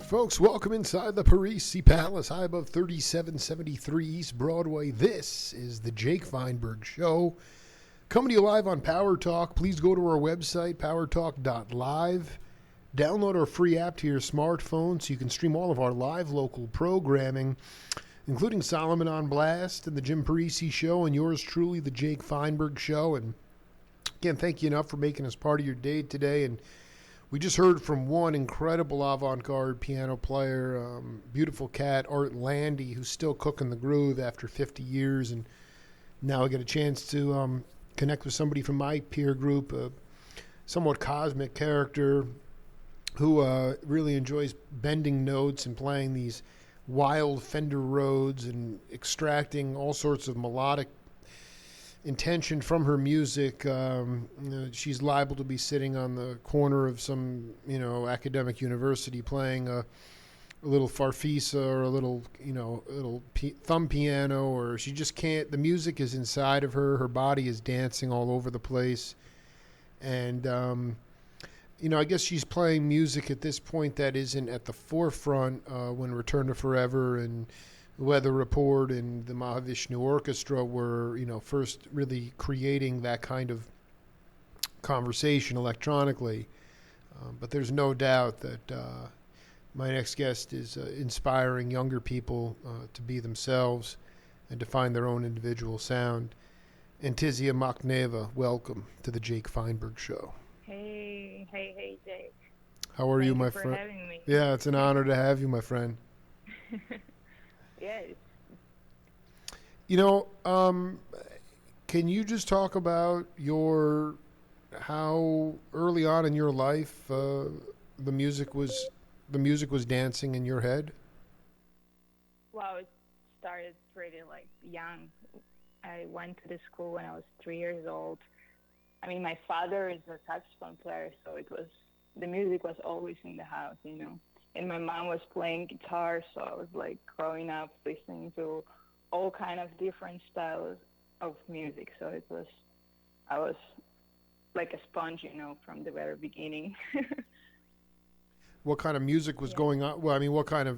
Folks, welcome inside the Parisi Palace, high above 3773 East Broadway. This is the Jake Feinberg Show, coming to you live on Power Talk. Please go to our website, powertalk.live. Download our free app to your smartphone so you can stream all of our live local programming, including Solomon on Blast and the Jim Parisi Show and yours truly, the Jake Feinberg Show. And again, thank you enough for making us part of your day today. And we just heard from one incredible avant-garde piano player, beautiful cat, Art Landy, who's still cooking the groove after 50 years. And now I get a chance to connect with somebody from my peer group, a somewhat cosmic character who really enjoys bending notes and playing these wild Fender Rhodes and extracting all sorts of melodic intention from her music. She's liable to be sitting on the corner of some, academic university playing a little farfisa or a little thumb piano, or she just can't. The music is inside of her. Her body is dancing all over the place. And, I guess she's playing music at this point that isn't at the forefront when Return to Forever and Weather Report and the Mahavishnu Orchestra were, first really creating that kind of conversation electronically. But there's no doubt that my next guest is inspiring younger people to be themselves and to find their own individual sound. Antisia Machneva, welcome to the Jake Feinberg Show. Hey, Jake. How are you, my friend? Thank you for having me. Yeah, it's an honor to have you, my friend. Yes. Can you just talk about how early on in your life the music was dancing in your head? Well, it started pretty young. I went to the school when I was 3 years old. I mean, my father is a saxophone player, so the music was always in the house, And my mom was playing guitar, so I was growing up listening to all kind of different styles of music. So I was like a sponge, from the very beginning. What kind of music was going on? Well, what kind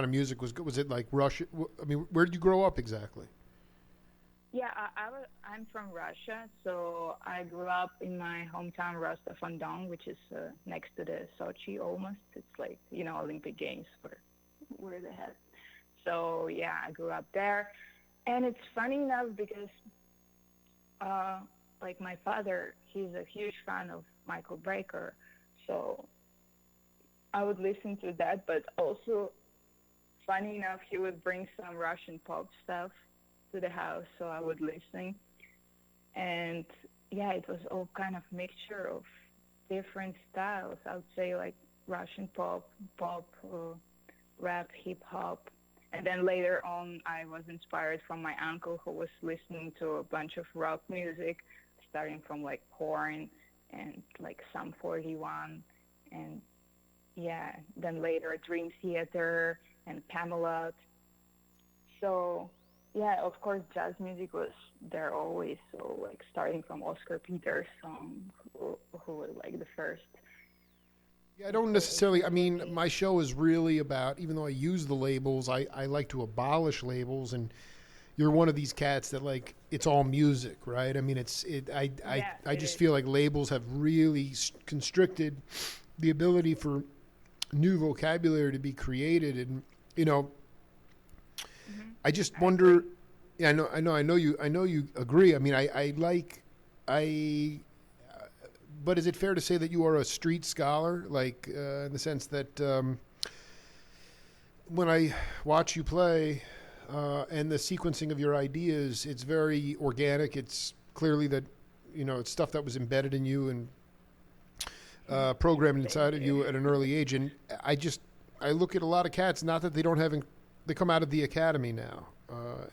of music was it like Russia? Where did you grow up exactly? Yeah, I'm from Russia, so I grew up in my hometown, Rostov-on-Don, which is next to the Sochi almost. It's Olympic Games where they had. So, yeah, I grew up there. And it's funny enough because, my father, he's a huge fan of Michael Brecker. So I would listen to that, but also, funny enough, he would bring some Russian pop stuff to the house, so I would listen. And yeah, it was all kind of mixture of different styles. I would say Russian pop, rap, hip hop, And then later on, I was inspired from my uncle who was listening to a bunch of rock music, starting from like Korn and like Sum 41, and yeah, then later Dream Theater and Camelot. So yeah, of course, jazz music was there always. So like starting from Oscar Peter's song, who was like the first Yeah, I don't necessarily. inspiration I for mean, me. my show is really about. Even though I use the labels, I like to abolish labels. And you're one of these cats that like it's all music, right? I mean, it's it. Yeah, I it just is. feel like labels have really constricted the ability for new vocabulary to be created, and you know, Hmm. I just I agree. wonder. Yeah, I know you agree. I mean, I. But is it fair to say that you are a street scholar, like in the sense that when I watch you play and the sequencing of your ideas, it's very organic. It's clearly that it's stuff that was embedded in you and programmed Thank inside of you. you at an early age. And I look at a lot of cats. Not that they don't have, they come out of the academy now,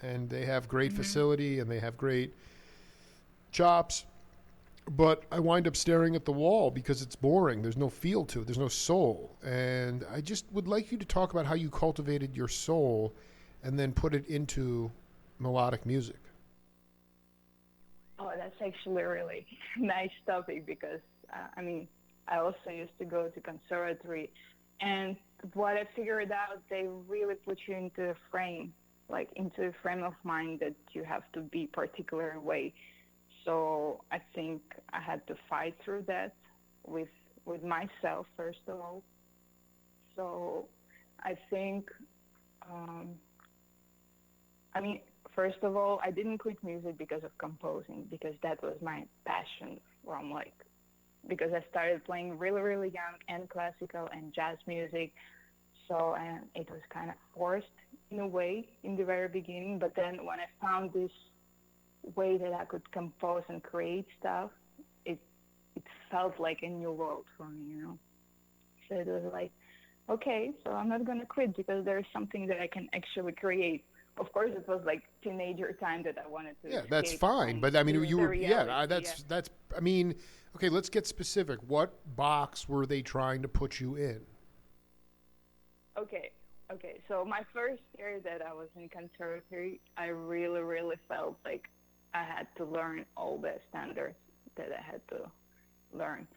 and they have great Hmm. facility and they have great chops. But I wind up staring at the wall because it's boring. There's no feel to it. There's no soul. And I just would like you to talk about how you cultivated your soul and then put it into melodic music. Oh, that's actually a really nice topic because I mean, I also used to go to conservatory, and what I figured out, they really put you into a frame, like into a frame of mind that you have to be particular way. So I think I had to fight through that with with myself first of all. So I think um, I mean, first of all, I didn't quit music because of composing, because that was my passion from like, because I started playing really, really young and classical and jazz music. So, and it was kind of forced in a way in the very beginning. But then when I found this way that I could compose and create stuff, it, it felt like a new world for me. So it was like, okay, so I'm not gonna quit because there's something that I can actually create. Of course, it was like teenager time that I wanted to Yeah, that's escape fine. from But I mean, you the were, yeah, reality. Yeah. I mean, okay, let's get specific. What box were they trying to put you in? Okay. Okay. So my first year that I was in conservatory, I really, really felt like I had to learn all the standards that I had to learn.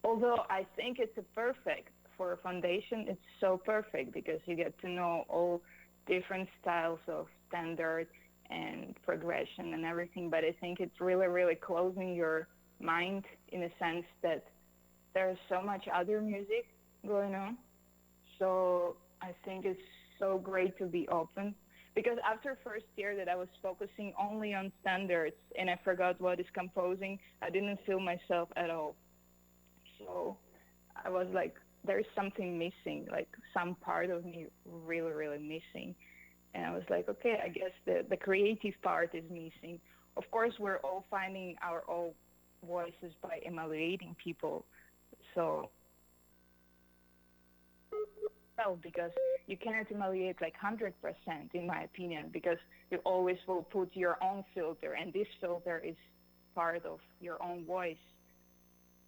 Although I think it's a perfect for a foundation, it's so perfect because you get to know all different styles of standard and progression and everything. But I think it's really, really closing your mind in a sense that there's so much other music going on. So I think it's so great to be open because after first year that I was focusing only on standards and I forgot what is composing, I didn't feel myself at all. So I was like, there's something missing, like some part of me really, really missing. And I was like, okay, I guess the creative part is missing. Of course, we're all finding our own voices by evaluating people. So, well, because you cannot evaluate like 100%, in my opinion, because you always will put your own filter, and this filter is part of your own voice,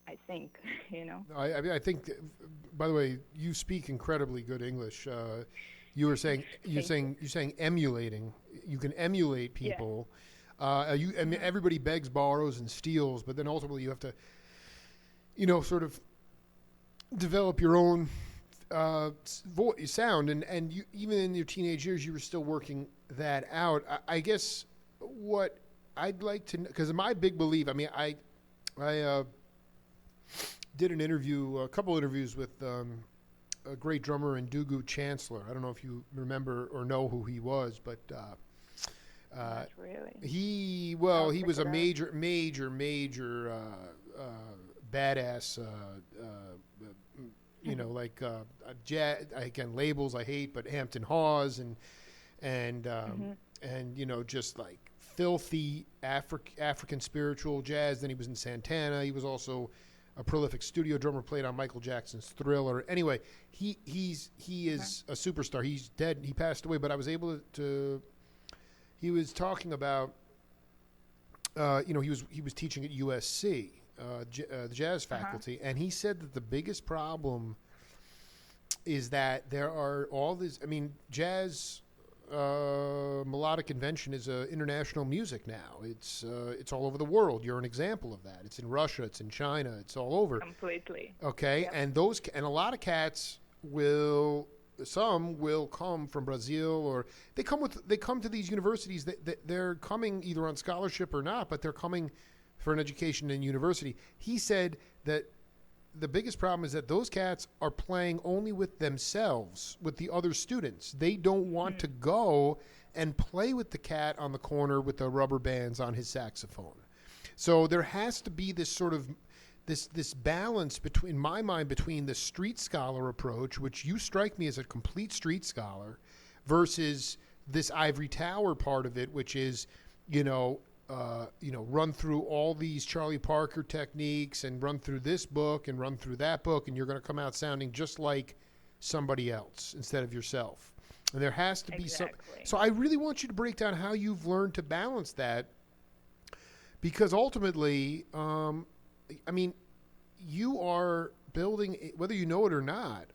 I think, you know? No, I mean, I think. By the way, you speak incredibly good English. You were saying Thank you. you're saying emulating. You can emulate Yeah. people. I mean, Hmm. everybody begs, borrows, and steals, but then ultimately you have to, sort of develop your own voice, sound, and you, even in your teenage years, you were still working that out. I guess what I'd like to, because my big belief. I mean, I did an interview, a couple interviews with a great drummer in Dugu Chancellor. I don't know if you remember or know who he was, but Not really. I'll he check was a it out. major badass. Like jazz, again, labels I hate, but Hampton Hawes and Hmm. just like filthy African spiritual jazz. Then he was in Santana. He was also a prolific studio drummer, played on Michael Jackson's Thriller. Anyway, he is a superstar. He's dead. He passed away, but I was able to he was talking about he was teaching at USC, the jazz faculty, and he said that the biggest problem is that there are all these. I mean, jazz melodic invention is international music now. It's all over the world. You're an example of that. It's in Russia. It's in China. It's all over. Completely. Okay, Yep. and a lot of cats some will come from Brazil, or they come to these universities that they're coming either on scholarship or not, but they're coming for an education in university. He said that the biggest problem is that those cats are playing only with themselves, with the other students. They don't want to go and play with the cat on the corner with the rubber bands on his saxophone. So there has to be this sort of this balance between, in my mind, between the street scholar approach, which you strike me as a complete street scholar, versus this ivory tower part of it, which is, run through all these Charlie Parker techniques and run through this book and run through that book, and you're going to come out sounding just like somebody else instead of yourself. And there has to be some. So I really want you to break down how you've learned to balance that, because ultimately, you are building, whether you know it or not,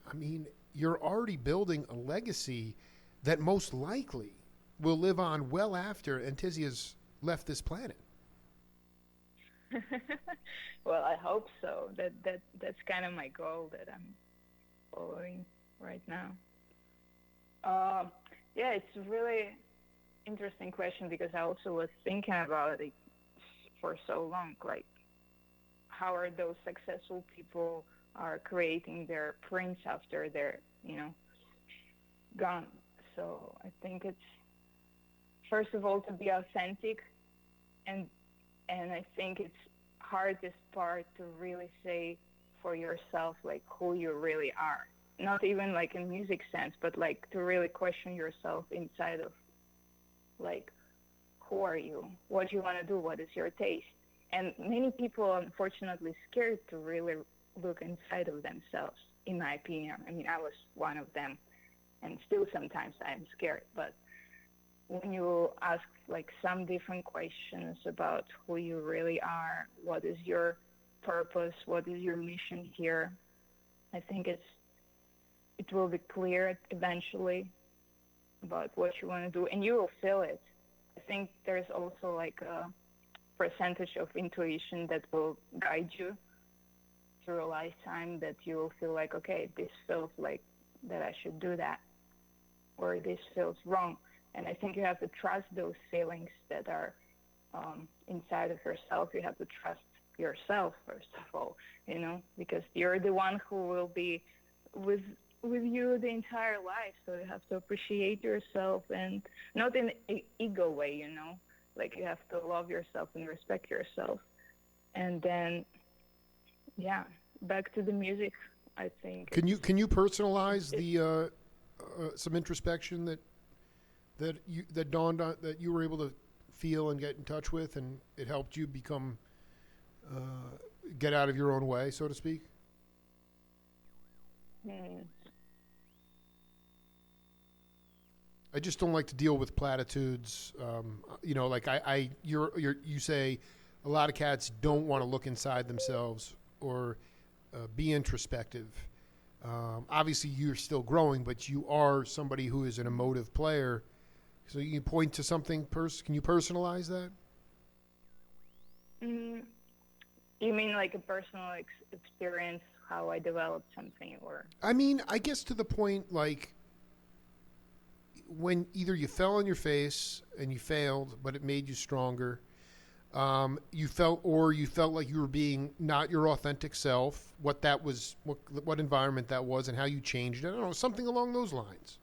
you're already building a legacy that most likely will live on well after Antisia's left this planet. Well, I hope so. That's kind of my goal that I'm following right now. It's a really interesting question, because I also was thinking about it for so long, like, how are those successful people are creating their prints after they're, gone. So I think it's, first of all, to be authentic, and I think it's hardest part to really say for yourself, like, who you really are. Not even like in music sense, but like to really question yourself inside of, like, who are you? What do you want to do? What is your taste? And many people are unfortunately scared to really look inside of themselves, in my opinion. I was one of them, and still sometimes I'm scared. But when you ask like some different questions about who you really are, what is your purpose, what is your mission here, I think it will be clear eventually about what you want to do, and you will feel it. I think there's also like a percentage of intuition that will guide you through a lifetime, that you will feel like, okay, this feels like that I should do that, or this feels wrong. And I think you have to trust those feelings that are inside of yourself. You have to trust yourself, first of all, because you're the one who will be with you the entire life. So you have to appreciate yourself, and not in an ego way, like you have to love yourself and respect yourself. And then, back to the music, I think. Can you personalize the some introspection that dawned on, that you were able to feel and get in touch with, and it helped you become get out of your own way, so to speak? I just don't like to deal with platitudes. Like you say, a lot of cats don't want to look inside themselves or be introspective. Obviously, you're still growing, but you are somebody who is an emotive player. So you can point to something. Can you personalize that? You mean like a personal experience, how I developed something, or? I guess to the point, like, when either you fell on your face and you failed, but it made you stronger, you felt like you were being not your authentic self, what that was, what environment that was, and how you changed it. I don't know, something along those lines.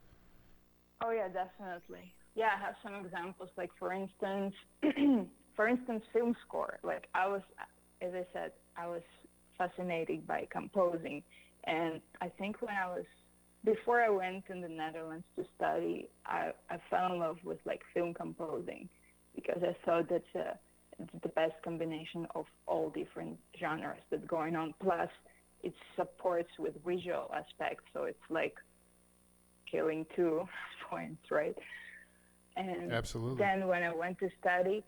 Oh yeah, definitely. Yeah, I have some examples. Like for instance, film score. Like as I said, I was fascinated by composing, and I think before I went in the Netherlands to study, I fell in love with like film composing, because I thought that's it's the best combination of all different genres that's going on. Plus, it supports with visual aspects, so it's like killing 2 points, right? And Absolutely. then when I went to study,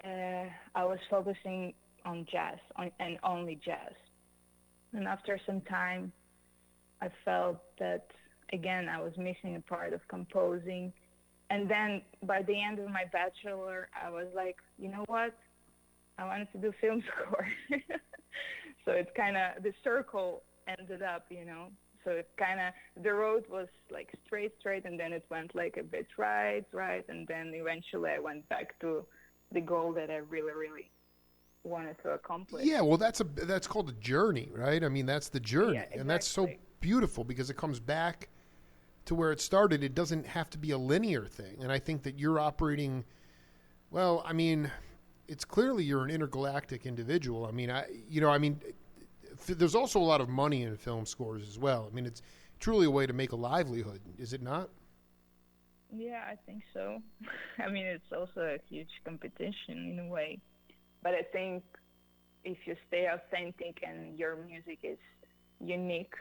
I was focusing on jazz and only jazz. And after some time, I felt that, again, I was missing a part of composing. And then by the end of my bachelor, I was like, you know what? I wanted to do film score. So it's kind of, the circle ended up, So it kind of, the road was like straight, and then it went like a bit right, and then eventually I went back to the goal that I really, really wanted to accomplish. Yeah, well, that's called a journey, right? I mean, that's the journey, Yeah, exactly. And that's so beautiful because it comes back to where it started. It doesn't have to be a linear thing, and I think that you're operating. Well, I mean, it's clearly you're an intergalactic individual. I mean, there's also a lot of money in film scores as well. I mean, it's truly a way to make a livelihood, is it not? Yeah, I think so. I mean, it's also a huge competition in a way. But I think if you stay authentic and your music is unique,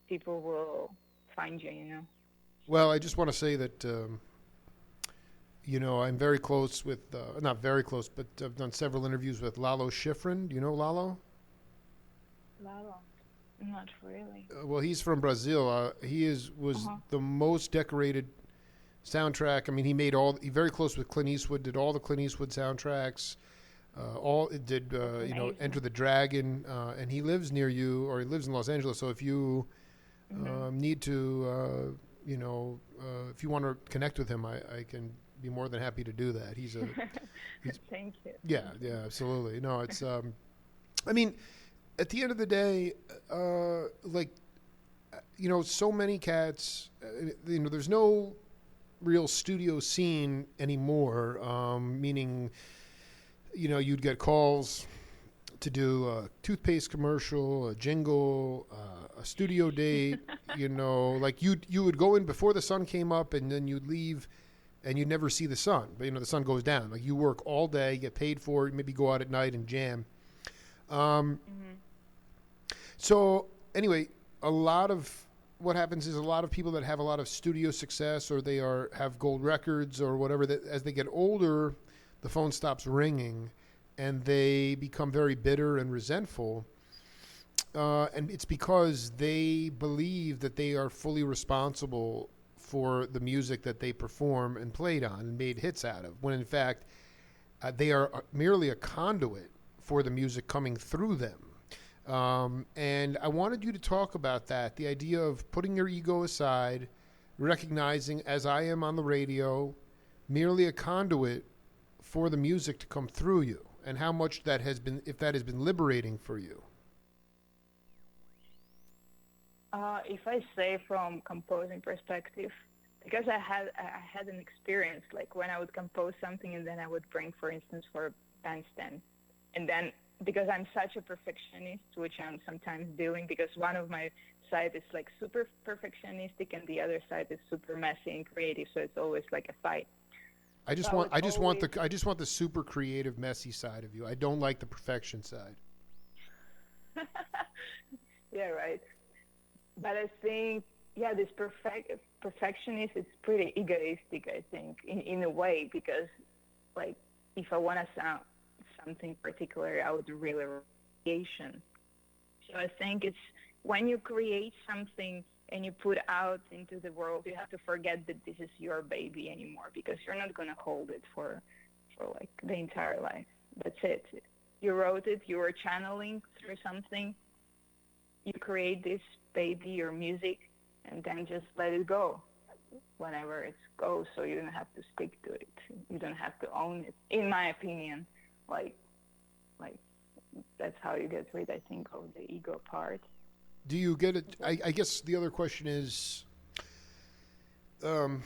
people will find you, Well, I just want to say that, I'm very close with, not very close, but I've done several interviews with Lalo Schifrin. Do you know Lalo? Lalo? Not really. Well, he's from Brazil. He was the most decorated soundtrack. I mean, he's very close with Clint Eastwood, did all the Clint Eastwood soundtracks. Enter the Dragon, and he lives near you, or he lives in Los Angeles. So if you need to, if you want to connect with him, I can be more than happy to do that. He's Thank you. Yeah, absolutely. No, it's, I mean, at the end of the day, so many cats, there's no real studio scene anymore, meaning, you'd get calls to do a toothpaste commercial, a jingle, a studio date, like you would go in before the sun came up and then you'd leave and you'd never see the sun. But, the sun goes down. Like you work all day, get paid for it, maybe go out at night and jam. So anyway, a lot of what happens is a lot of people that have a lot of studio success or they have gold records or whatever, that as they get older, the phone stops ringing and they become very bitter and resentful. And it's because they believe that they are fully responsible for the music that they perform and played on and made hits out of, when in fact they are merely a conduit for the music coming through them. And I wanted you to talk about that, the idea of putting your ego aside, recognizing, as I am on the radio, merely a conduit for the music to come through you, and how much that has been, if that has been liberating for you. If I say from composing perspective, because I had an experience, like when I would compose something and then I would bring, for instance, for Bandstand, and then because I'm such a perfectionist, which I'm sometimes doing, because one of my side is like super perfectionistic and the other side is super messy and creative, so it's always like a fight. I just want the super creative, messy side of you. I don't like the perfection side. Yeah, right. But I think, this perfectionist is pretty egoistic, I think, in a way, because, like, if I want to sound something particular, I would really creation. So I think it's when you create something and you put out into the world, you have to forget that this is your baby anymore, because you're not going to hold it for like the entire life. That's it. You wrote it, you were channeling through something, you create this baby, your music, and then just let it go whenever it goes, so you don't have to stick to it. You don't have to own it, in my opinion. Like that's how you get rid, I think, of the ego part. Do you get it? I guess the other question is, do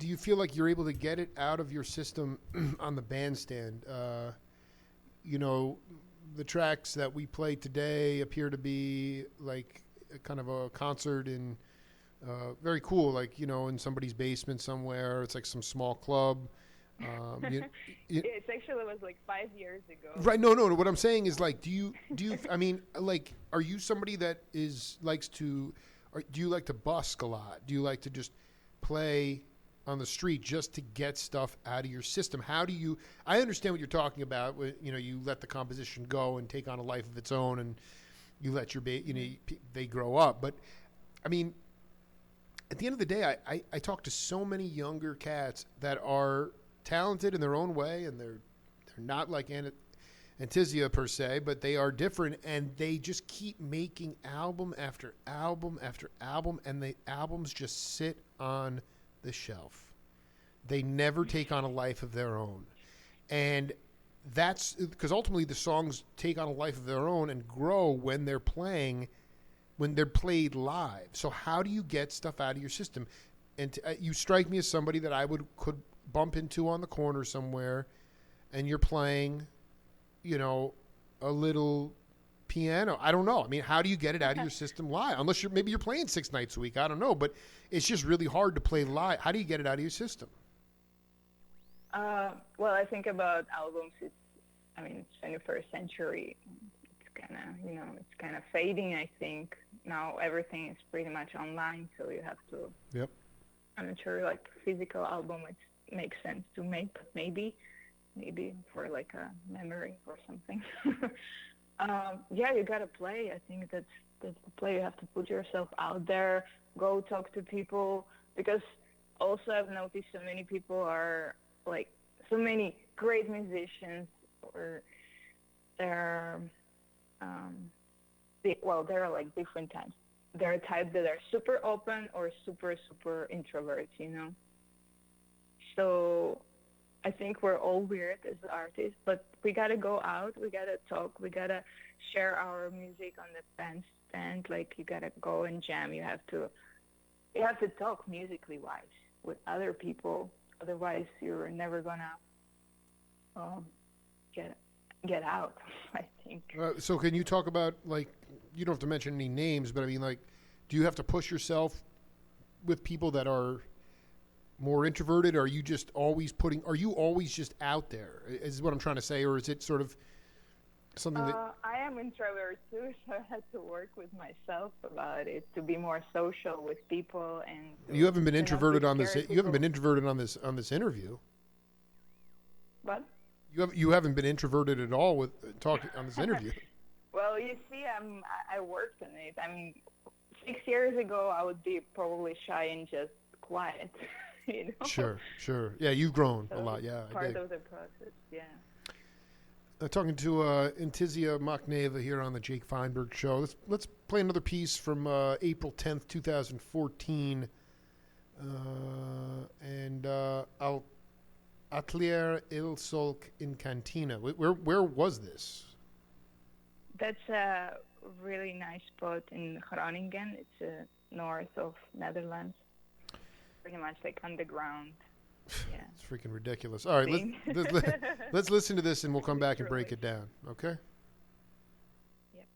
you feel like you're able to get it out of your system on the bandstand? The tracks that we played today appear to be like a kind of a concert in, very cool, like, in somebody's basement somewhere. It's like some small club. You, you, It actually was like 5 years ago. right? No, no. What I'm saying is like, do you? I mean, like, are you somebody that is likes to, or do you like to busk a lot? Do you like to just play on the street just to get stuff out of your system? How do you? I understand what you're talking about. You know, you let the composition go and take on a life of its own, and you let your they grow up. But I mean, at the end of the day, I talk to so many younger cats that are talented in their own way, and they're not like Antisia per se, but they are different, and they just keep making album after album after album, and the albums just sit on the shelf. They never take on a life of their own, and that's because ultimately the songs take on a life of their own and grow when they're playing, when they're played live. So how do you get stuff out of your system? And you strike me as somebody that I could bump into on the corner somewhere, and you're playing, you know, a little piano. I don't know. I mean, how do you get it out of your system live? Unless you're playing 6 nights a week. I don't know, but it's just really hard to play live. How do you get it out of your system? Well, I think about albums. It's 21st century. It's kind of fading. I think now everything is pretty much online, so you have to. Yep. I'm not sure, like physical album, it makes sense to make, but maybe for like a memory or something. Yeah, you gotta play. I think that's the play. You have to put yourself out there, go talk to people, because also I've noticed so many people are like, so many great musicians, or they're there are like different types. There are types that are super open or super introverts, you know. So I think we're all weird as artists, but we gotta go out, we gotta talk, we gotta share our music on the bandstand. Like, you gotta go and jam. You have to talk musically wise with other people. Otherwise, you're never gonna get out. I think. So can you talk about, like, you don't have to mention any names, but I mean, like, do you have to push yourself with people that are more introverted? Or are you just always just out there, is what I'm trying to say? Or is it sort of something that... I am introvert too, so I had to work with myself about it to be more social with people. And you haven't been introverted on this. You haven't been introverted on this interview. What? You haven't been introverted at all with talking on this interview. Well, you see, I worked on it. I mean, 6 years ago, I would be probably shy and just quiet. You know? Sure. Yeah, you've grown a lot. Yeah, part of the process. Yeah. Talking to Antisia Machneva here on the Jake Feinberg Show. Let's play another piece from April 10th, 2014, and Atelier Il Solc in Cantina. Where was this? That's a really nice spot in Groningen. It's north of Netherlands. Pretty much like underground. Yeah. It's freaking ridiculous. All right, let's listen to this, and we'll come back and break it down. Okay? Yep.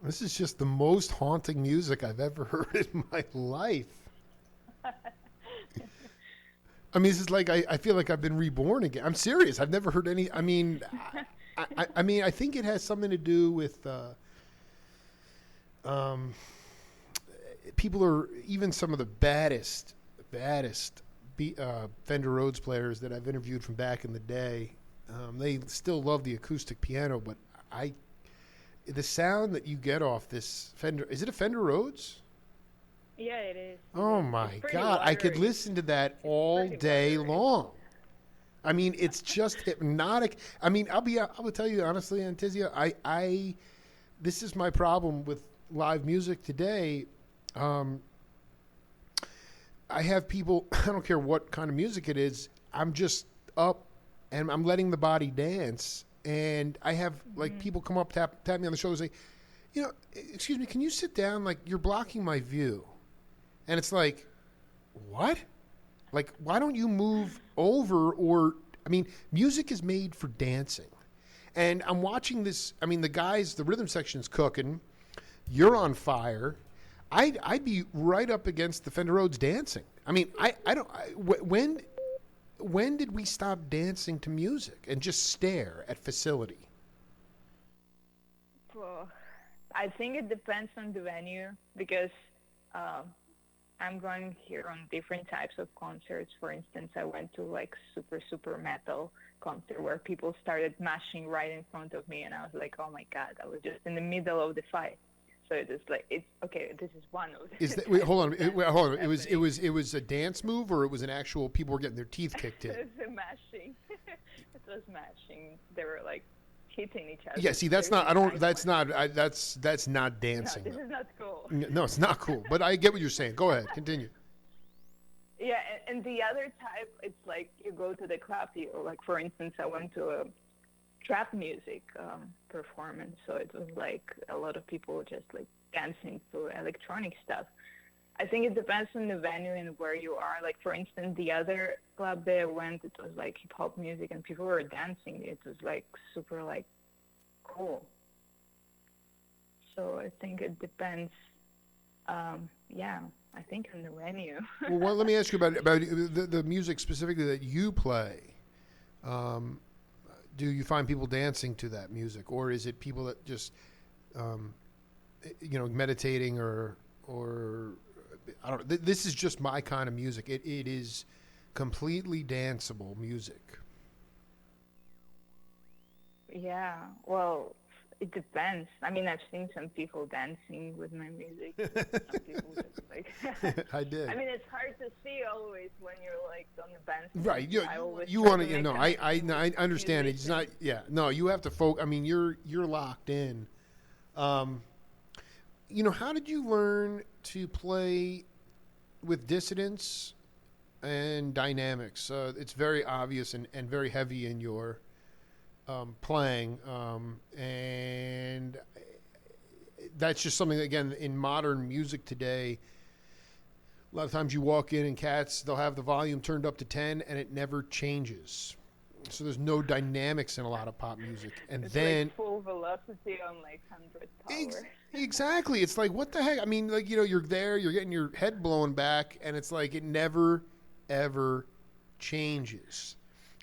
This is just the most haunting music I've ever heard in my life. I mean, this is like I feel like I've been reborn again. I'm serious. I've never heard any. I mean, I think it has something to do with people are even some of the baddest Fender Rhodes players that I've interviewed from back in the day. They still love the acoustic piano, but the sound that you get off this Fender, is it a Fender Rhodes? Yeah, it is. Oh my God, I could listen to that all day long. I mean, it's just hypnotic. I mean, I will tell you honestly, Antisia, this is my problem with live music today. I have people, I don't care what kind of music it is, I'm just up and I'm letting the body dance. And I have like people come up, tap me on the shoulder and say, excuse me, can you sit down? Like, you're blocking my view. And it's like, what? Like, why don't you move over? Music is made for dancing. And I'm watching this. I mean, the rhythm section's cooking. You're on fire. I'd be right up against the Fender Rhodes dancing. I mean, when did we stop dancing to music and just stare at facility? Well, I think it depends on the venue because I'm going here on different types of concerts. For instance, I went to like super metal concert where people started mashing right in front of me, and I was like, oh my God, I was just in the middle of the fight. So it's just like, it's okay. This is one of the. Hold on. It was a dance move, or it was an actual people were getting their teeth kicked in. It was mashing. It was mashing. They were like hitting each other. Yeah. See, that's not. I don't. That's not. That's not dancing. No, this is not cool. No, it's not cool. But I get what you're saying. Go ahead. Continue. Yeah, and the other type, it's like you go to the club. Like for instance, I went to a trap music performance, so it was like a lot of people just like dancing to electronic stuff. I think it depends on the venue and where you are. Like for instance, the other club that I went, it was like hip hop music and people were dancing. It was like super like cool. So I think it depends. I think on the venue. Well, let me ask you about the music specifically that you play. Do you find people dancing to that music, or is it people that just, meditating or I don't know. This is just my kind of music. It is completely danceable music. Yeah, well, it depends. I mean, I've seen some people dancing with my music. Some people just like. I did. I mean, it's hard to see always when you're like on the bandstand. Right. You want to. I understand it. It's not. Yeah. No. You have to focus. I mean, you're locked in. How did you learn to play with dissonance and dynamics? It's very obvious and very heavy in your playing, and that's just something that, again, in modern music today, a lot of times you walk in and they'll have the volume turned up to 10 and it never changes. So there's no dynamics in a lot of pop music. And it's then like full velocity on like 100 power. Exactly. It's like, what the heck? I mean, like, you're there, you're getting your head blown back, and it's like it never, ever changes.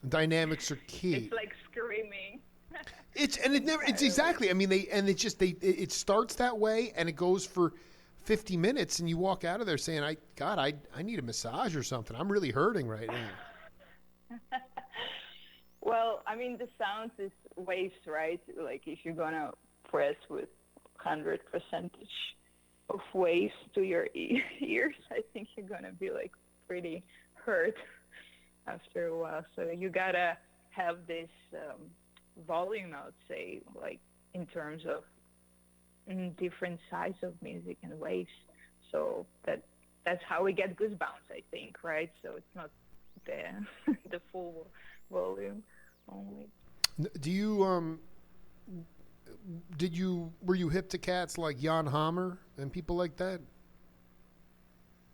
Dynamics are key. It's like screaming. It's exactly. I mean, it starts that way and it goes for 50 minutes and you walk out of there saying, I need a massage or something. I'm really hurting right now. Well, I mean, the sound is waves, right? Like if you're going to press with 100% of waves to your ears, I think you're going to be like pretty hurt after a while. So you gotta have this volume, I would say, like in terms of different size of music and waves. So that's how we get goosebumps, I think, right? So it's not the full volume only. Do you were you hip to cats like Jan Hammer and people like that?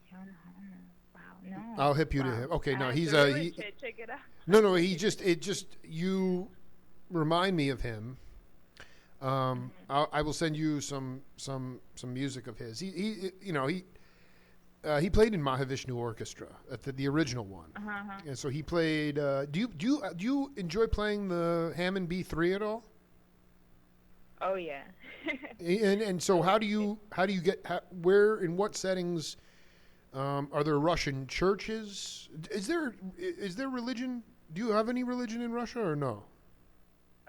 John Homer. Wow, no. I'll hip you to Wow. him. Okay, no, I have he's to really he. check it out. No, you remind me of him. I will send you some music of his. He played in Mahavishnu Orchestra at the original one, and so he played. Do you enjoy playing the Hammond B3 at all? Oh yeah. And so how do you where in what settings are there Russian churches? Is there religion? Do you have any religion in Russia or no?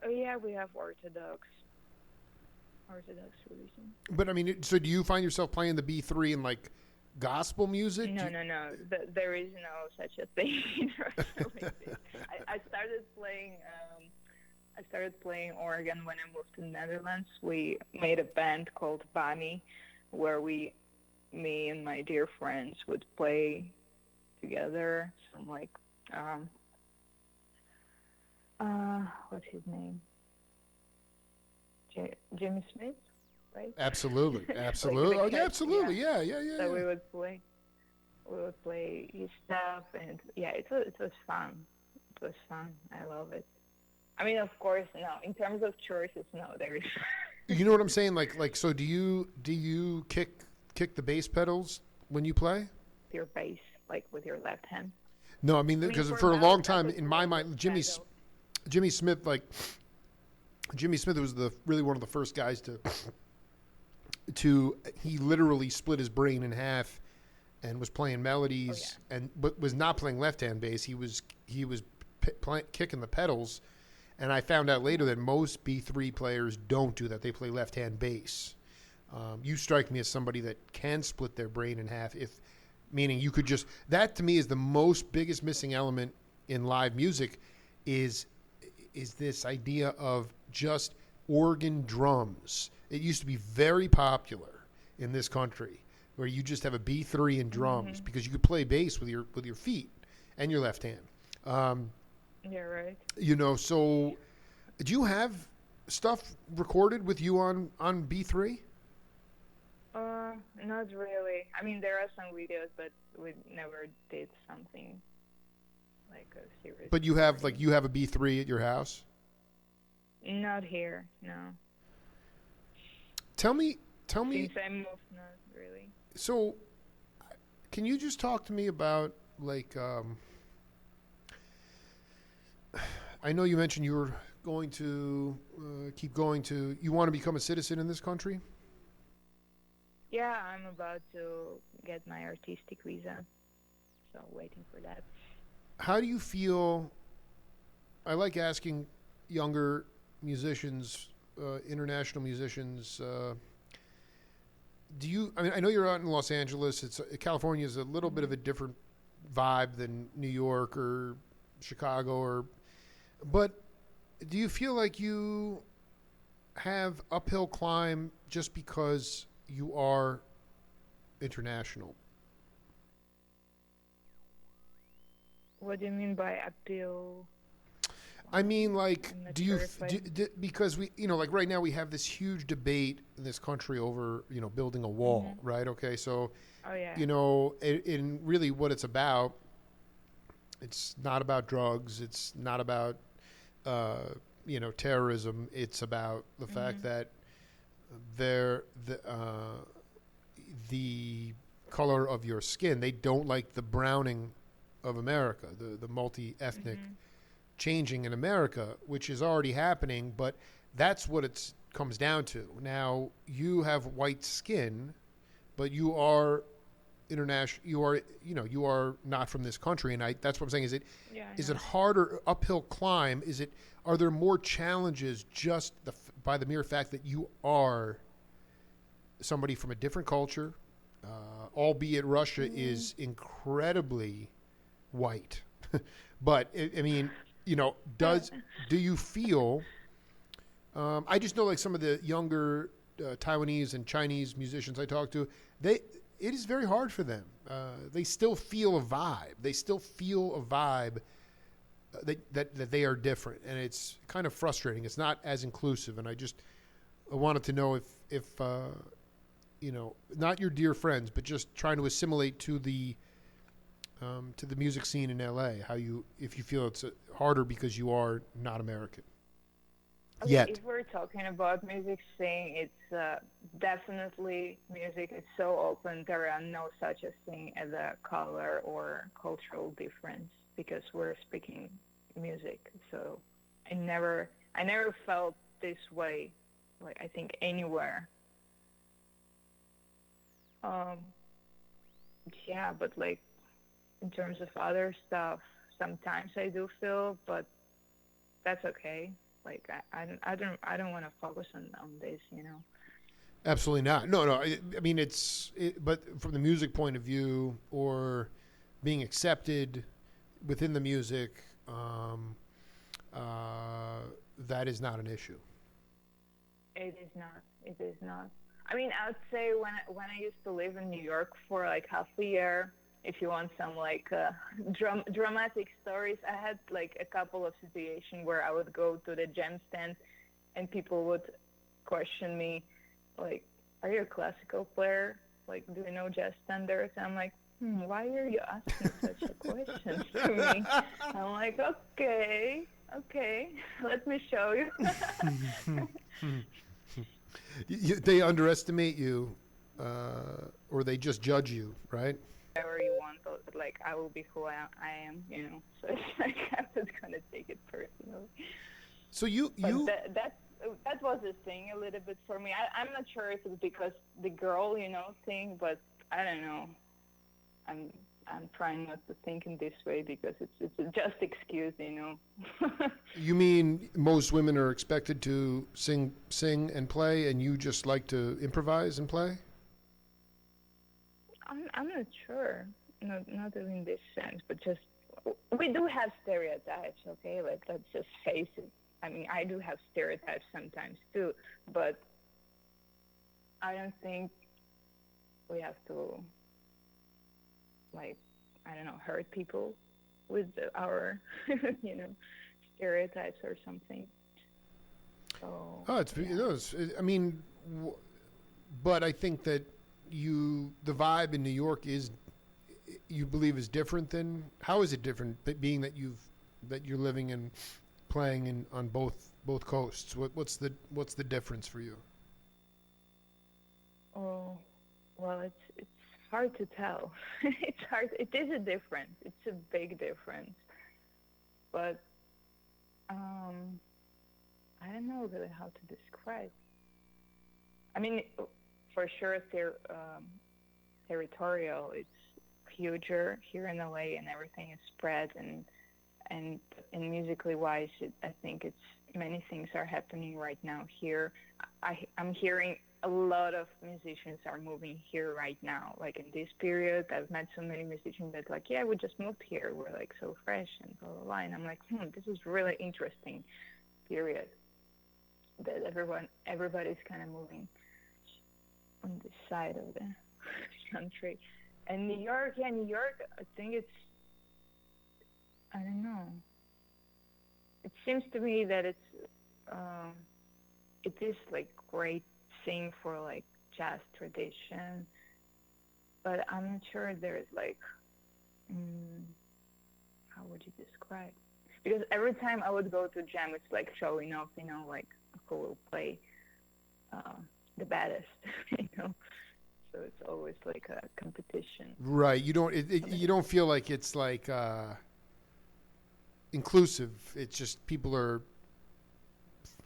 Oh yeah, we have Orthodox religion. But I mean, so do you find yourself playing the B3 in like gospel music? No. There is no such a thing in Russia like this. I started playing organ when I moved to the Netherlands. We made a band called Bani, where me and my dear friends would play together. Some like, what's his name? Jimmy Smith, right? Absolutely. Yeah, absolutely. Yeah. So we would play his stuff, and yeah, it was fun. It was fun. I love it. I mean, of course, no. In terms of choices, no, there is. You know what I'm saying? Like, so do you kick the bass pedals when you play? Your bass, like with your left hand. No, I mean because for a long time in my mind, Jimmy Smith was really one of the first guys to he literally split his brain in half and was playing melodies but was not playing left hand bass. He was kicking the pedals. And I found out later that most B3 players don't do that. They play left-hand bass. You strike me as somebody that can split their brain in half, meaning you could just – that to me is the most biggest missing element in live music is this idea of just organ drums. It used to be very popular in this country where you just have a B3 and drums because you could play bass with your feet and your left hand. Yeah, right. So do you have stuff recorded with you on B3? Not really. I mean, there are some videos, but we never did something like a serious. But you have a B3 at your house? Not here, no. Tell me. Since I moved, not really. So, can you just talk to me about like? I know you mentioned you were going to keep going to. You want to become a citizen in this country? Yeah, I'm about to get my artistic visa, so waiting for that. How do you feel? I like asking younger musicians, international musicians. I mean, I know you're out in Los Angeles. California is a little bit of a different vibe than New York or Chicago but do you feel like you have uphill climb just because you are international? What do you mean by uphill? I mean, like, because we, like right now we have this huge debate in this country over, building a wall, right? Okay, so, in really what it's about, it's not about drugs. It's not about, terrorism. It's about the fact that the color of your skin. They don't like the browning of America, the multi-ethnic changing in America, which is already happening. But that's what it comes down to. Now you have white skin, but you are international. You are not from this country, and that's what I'm saying. Is it harder uphill climb? Are there more challenges just by the mere fact that you are somebody from a different culture, albeit Russia is incredibly white, but I mean, do you feel? I just know like some of the younger Taiwanese and Chinese musicians I talk to, it is very hard for them. They still feel a vibe. That they are different, and it's kind of frustrating. It's not as inclusive, and I just I wanted to know if not your dear friends, but just trying to assimilate to the music scene in LA. If you feel it's harder because you are not American. Okay, Yet. if we're talking about music scene, it's definitely music is so open. There are no such a thing as a color or cultural difference because we're speaking music. So I never felt this way, like I think anywhere. Yeah, but like in terms of other stuff, sometimes I do feel, but that's okay. Like I don't want to focus on this, you know. Absolutely not. No. I mean, but from the music point of view, or being accepted within the music, that is not an issue. It is not. It is not. I mean, I would say when I used to live in New York for like half a year, if you want some like dramatic stories, I had like a couple of situations where I would go to the jam stand, and people would question me, like, "Are you a classical player? Like, do you know jazz standards?" And I'm like, why are you asking such a question to me? I'm like, okay, let me show you. They underestimate you, or they just judge you, right? Whatever you want, like I will be who I am, you know. So it's like I'm just gonna take it personally. So That was the thing a little bit for me. I'm not sure if it's because the girl, you know, thing, but I don't know. I'm trying not to think in this way because it's just excuse, you know. You mean most women are expected to sing and play, and you just like to improvise and play? I'm not sure. Not in this sense, but just we do have stereotypes, okay? Like let's just face it. I mean, I do have stereotypes sometimes too, but I don't think we have to, like, I don't know, hurt people with our, you know, stereotypes or something. So. Oh, I mean, but I think that the vibe in New York you believe is different than. How is it different? Being that you're living and playing on both coasts. What's the difference for you? Oh, well, it's hard to tell. It's hard. It is a difference. It's a big difference. But I don't know really how to describe. I mean, for sure, territorial. It's huger here in LA, and everything is spread. And musically wise, I think it's many things are happening right now here. I'm hearing a lot of musicians are moving here right now. Like in this period, I've met so many musicians that like, yeah, we just moved here. We're like so fresh and blah, blah, blah. And I'm like, this is really interesting period that everybody's kind of moving on this side of the country. And New York, I think I don't know. It seems to me that it is like great thing for like jazz tradition, but I'm not sure there's like, how would you describe? Because every time I would go to jam, it's like showing off, you know, like who will play the baddest, you know. So it's always like a competition. Right. You don't feel like it's like inclusive. It's just people are.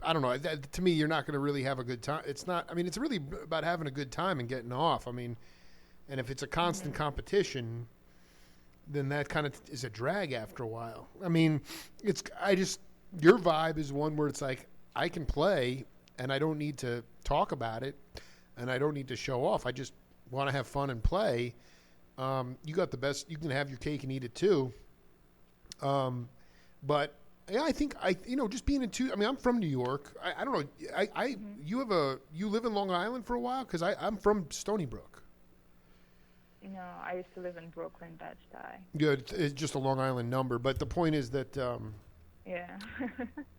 I don't know. To me, you're not going to really have a good time. It's not. I mean, it's really about having a good time and getting off. I mean, and if it's a constant competition, then that kind of is a drag after a while. I mean, your vibe is one where it's like I can play and I don't need to talk about it and I don't need to show off. I just want to have fun and play. You got the best. You can have your cake and eat it too. But yeah, I think just being I mean, I'm from New York. I don't know. You live in Long Island for a while because I'm from Stony Brook. No, I used to live in Brooklyn, Bed-Stuy. Good. It's just a Long Island number. But the point is that Yeah.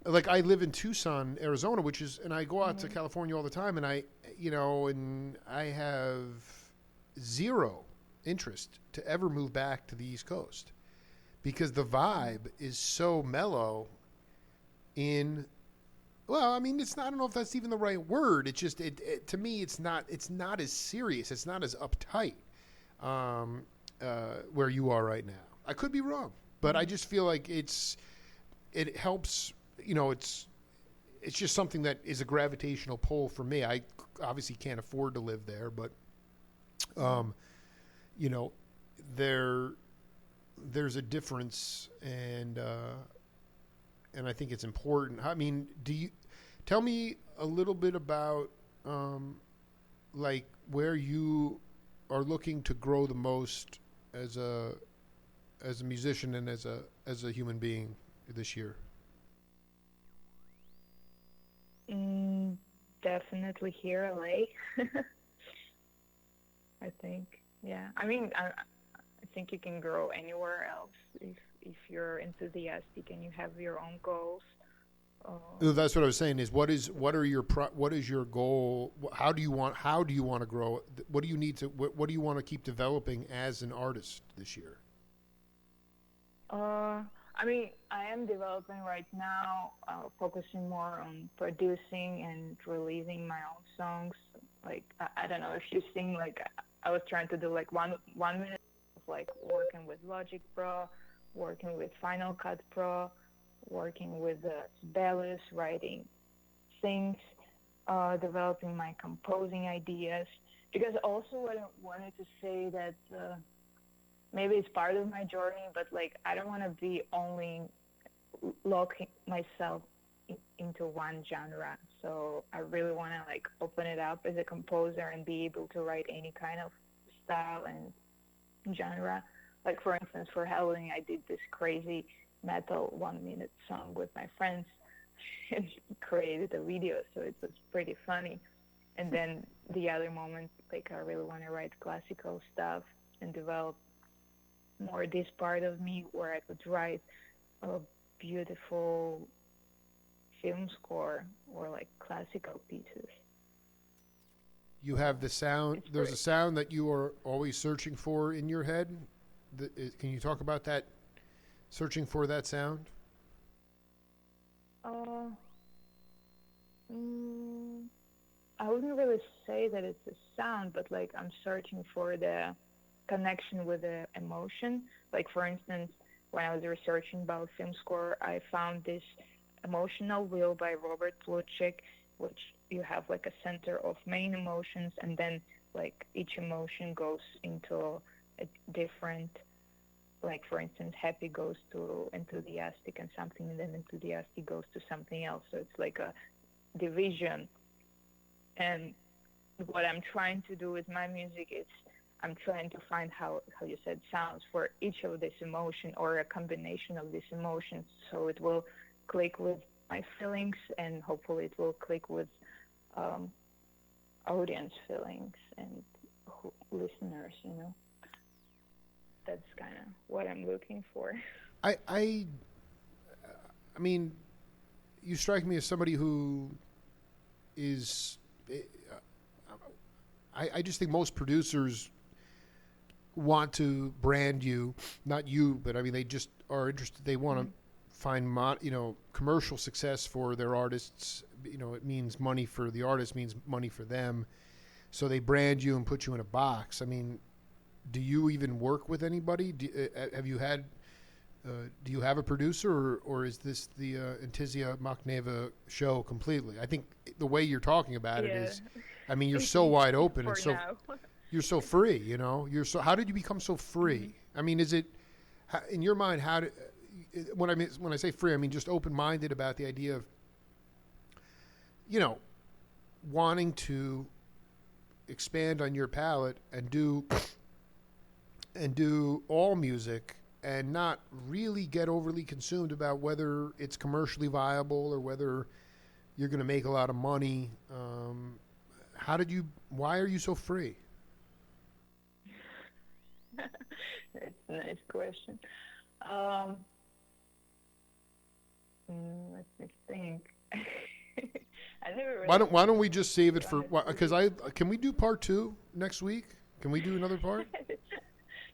Like I live in Tucson, Arizona, which is, and I go out to Mhm. California all the time, and and I have zero interest to ever move back to the East Coast because the Mhm. vibe is so mellow in, well, I mean, it's not, I don't know if that's even the right word. It's just, to me, it's not as serious. It's not as uptight, um, where you are right now. I could be wrong, but I Mhm. just feel like it helps, you know, it's just something that is a gravitational pull for me. I obviously can't afford to live there, but Mhm. um, you know, there there's a difference, and I think it's important. I mean, do you tell me a little bit about um, like where you are looking to grow the most as a musician and as a human being this year? Mm, definitely here, LA. I think. Yeah. I mean, I think you can grow anywhere else if you're enthusiastic and you have your own goals. No, Um, that's what I was saying. Is what is your goal? How do you want to grow? What do you need to what do you want to keep developing as an artist this year? I mean, I am developing right now, focusing more on producing and releasing my own songs. Like I don't know if you sing. Like I was trying to do like one minute of like working with Logic Pro, working with Final Cut Pro, working with Sibelius, writing things, developing my composing ideas. Because also I wanted to say that. Maybe it's part of my journey, but like I don't want to be only locking myself into one genre. So I really want to like open it up as a composer and be able to write any kind of style and genre. Like for instance, for Halloween, I did this crazy metal 1 minute song with my friends and created a video, so it was pretty funny. And then the other moment, like I really want to write classical stuff and develop more this part of me where I could write a beautiful film score or like classical pieces. You have So the sound. it's There's a great. sound that you are always searching for in your head. Can you talk about that? Searching for that sound. Uh, mm, I wouldn't really say that it's a sound, but like I'm searching for the connection with the emotion. Like for instance, when I was researching about film score, I found this emotional wheel by Robert Plutchik, which you have like a center of main emotions, and then like each emotion goes into a different. Like for instance, happy goes to enthusiastic and something, and then enthusiastic goes to something else. So it's like a division. And what I'm trying to do with my music is I'm trying to find how you said sounds for each of this emotion or a combination of these emotions so it will click with my feelings and hopefully it will click with um, audience feelings and listeners, you know. That's kind of what I'm looking for. I I I mean, you strike me as somebody who is. I just think most producers want to brand you, not you, but I mean they just are interested. They want to Mm-hmm. find commercial success for their artists. You know, it means money for the artist, means money for them. So they brand you and put you in a box. I mean, do you even work with anybody? Have you had? Do you have a producer, or is this the Antisia Machneva show completely? I think the way you're talking about it Yeah, is, I mean, you're it so is wide open and for so now. you're so free. You know, you're so. How did you become so Mm-hmm. free? I mean, is it in your mind? How do when I say free, I mean just open minded about the idea of you know wanting to expand on your palette and do all music and not really get overly consumed about whether it's commercially viable or whether you're going to make a lot of money. How did you? Why are you so free? It's a nice question. Um, Let me think. I never really. Why don't we just save it for? Honestly. Because can we do part 2 next week? Can we do another part?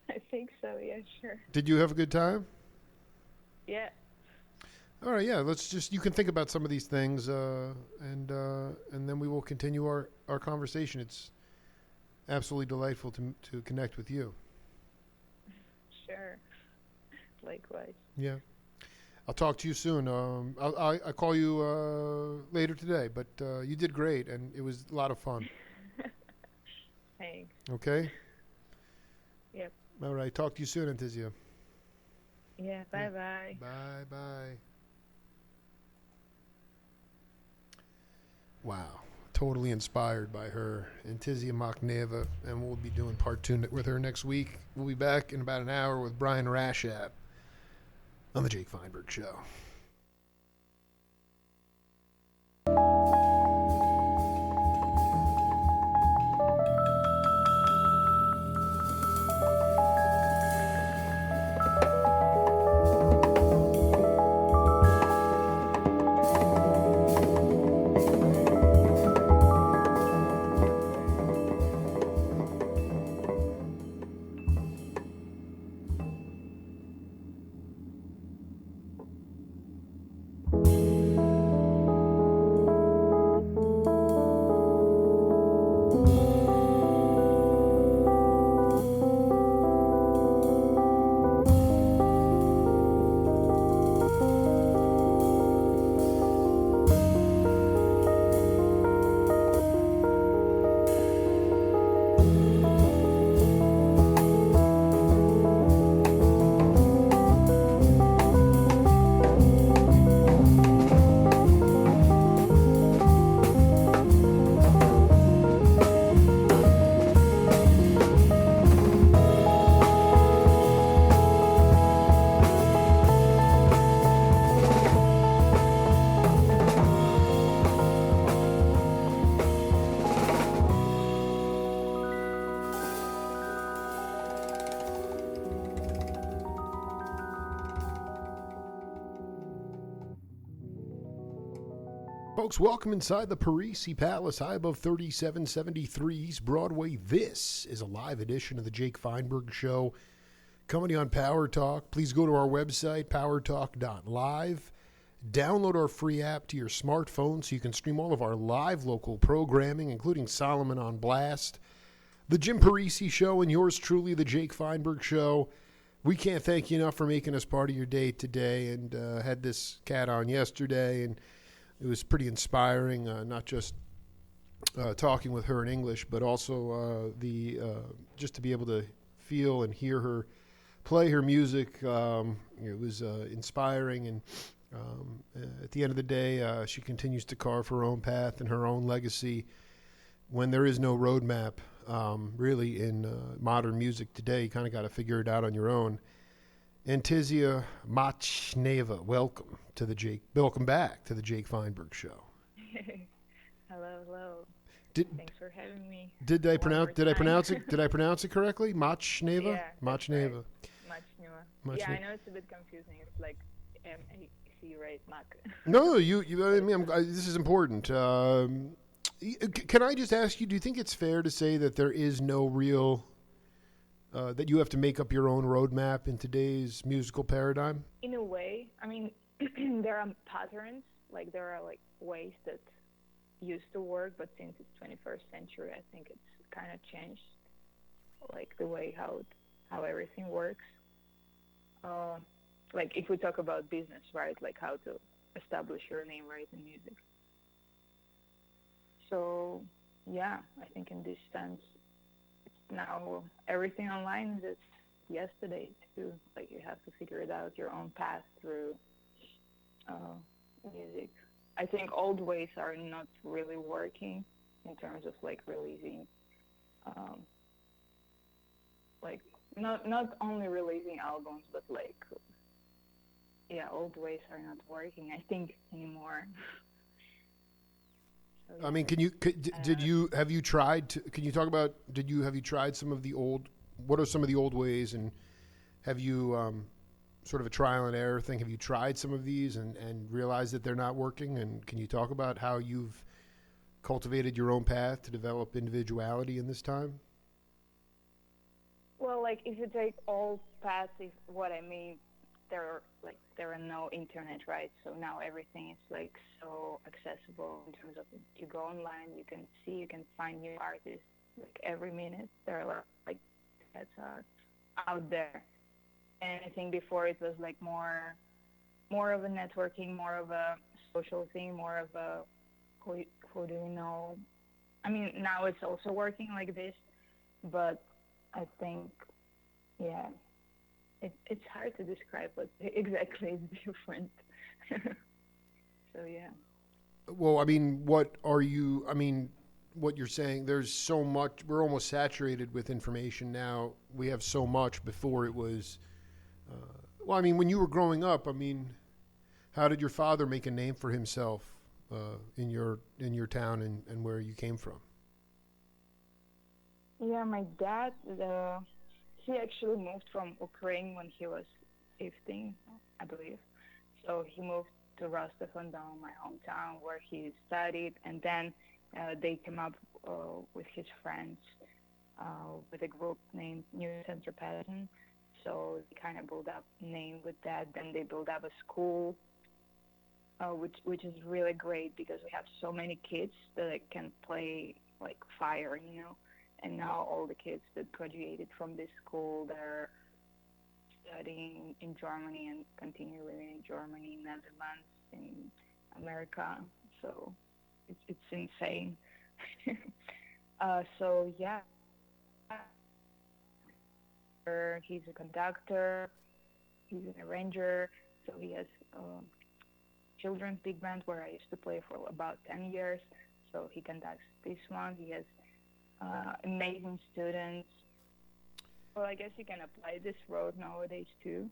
I think so. Yeah, sure. Did you have a good time? Yeah. All right, yeah. Let's just you can think about some of these things, and then we will continue our conversation. It's absolutely delightful to connect with you. Sure. Likewise. Yeah, I'll talk to you soon. I'll call you later today, but you did great, and it was a lot of fun. Thanks. Okay. Yep. All right. Talk to you soon, Antisia. Yeah. Bye bye. Bye bye. Wow. Totally inspired by her, Antisia Machneva, and we'll be doing part 2 with her next week. We'll be back in about an hour with Brian Rashat on the Jake Feinberg Show. Folks, welcome inside the Parisi Palace, high above 3773 East Broadway. This is a live edition of the Jake Feinberg Show, coming to you on Power Talk. Please go to our website, powertalk.live. Download our free app to your smartphone so you can stream all of our live local programming, including Solomon on Blast, the Jim Parisi Show, and yours truly, the Jake Feinberg Show. We can't thank you enough for making us part of your day today, and had this cat on yesterday, and it was pretty inspiring, not just talking with her in English, but also just to be able to feel and hear her play her music. It was inspiring, and at the end of the day, she continues to carve her own path and her own legacy when there is no roadmap. Really, in modern music today, you kind of got to figure it out on your own. Antisia Machneva, welcome back to the Jake Feinberg Show. Hello. Thanks for having me. Did I pronounce it correctly? Machneva? Yeah, Machneva. Right. Yeah, I know it's a bit confusing. It's like M-A-C, right? Mac. No, this is important. Can I just ask you, do you think it's fair to say that there is no real that you have to make up your own roadmap in today's musical paradigm? In a way, I mean, there are patterns, like there are like ways that used to work, but since it's 21st century, I think it's kind of changed, like the way how everything works. Like if we talk about business, right? Like how to establish your name, right, in music. So yeah, I think in this sense, now everything online is yesterday too. Like you have to figure it out your own path through music. I think old ways are not really working in terms of like releasing, like not only releasing albums, but like old ways are not working, I think, anymore. I mean, have you tried some of the old, what are some of the old ways, and have you sort of a trial and error thing? Have you tried some of these and realized that they're not working? And can you talk about how you've cultivated your own path to develop individuality in this time? Well, like if you take all paths, is what I mean. There are no internet, right? So now everything is like so accessible in terms of you go online, you can find new artists like every minute. There are like that's out there. And I think before it was like more of a networking, more of a social thing, more of a who do you know? I mean, now it's also working like this, but I think, yeah, it's hard to describe what exactly is different. So, yeah. Well, I mean, what you're saying, there's so much, we're almost saturated with information now. We have so much. Before it was, well, I mean, when you were growing up, I mean, how did your father make a name for himself in your town and where you came from? Yeah, my dad, he actually moved from Ukraine when he was 15, I believe. So he moved to Rostov-on-Don, my hometown, where he studied, and then they came up with his friends with a group named New Center Pattern. So they kind of built up a name with that. Then they built up a school, which is really great because we have so many kids that can play like fire, you know. And now all the kids that graduated from this school, they're studying in Germany and continue living in Germany, Netherlands, in America. So it's insane. So yeah, he's a conductor, he's an arranger, so he has children's big band where I used to play for about 10 years. So he conducts this one. He has amazing students. Well, I guess you can apply this road nowadays too.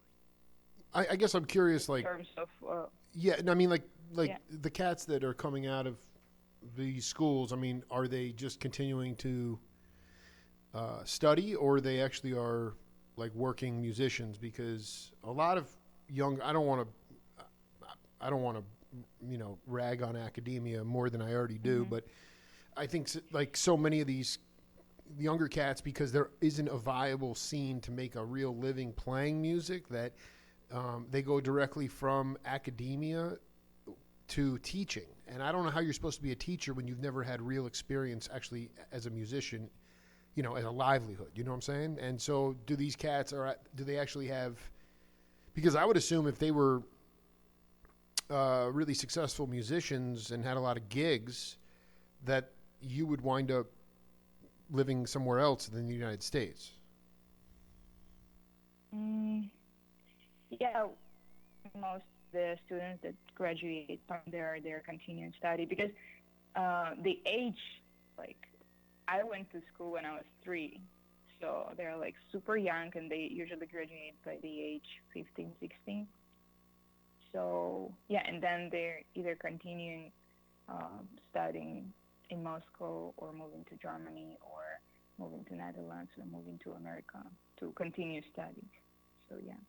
I guess I'm curious, like, In terms of yeah, I mean, like yeah. the cats that are coming out of these schools. I mean, are they just continuing to study, or they actually are like working musicians? Because a lot of young, I don't want to, rag on academia more than I already do, Mm-hmm. but I think like so many of these younger cats, because there isn't a viable scene to make a real living playing music, that they go directly from academia to teaching. And I don't know how you're supposed to be a teacher when you've never had real experience actually as a musician, as a livelihood. You know what I'm saying? And so do these cats, do they actually have, because I would assume if they were really successful musicians and had a lot of gigs, that you would wind up living somewhere else than the United States. Yeah, most of the students that graduate from their continuing study, because the age, like, I went to school when I was 3, so they're like super young, and they usually graduate by the age 15, 16. So yeah, and then they're either continuing studying in Moscow, or moving to Germany, or moving to Netherlands, or moving to America to continue studying. So yeah.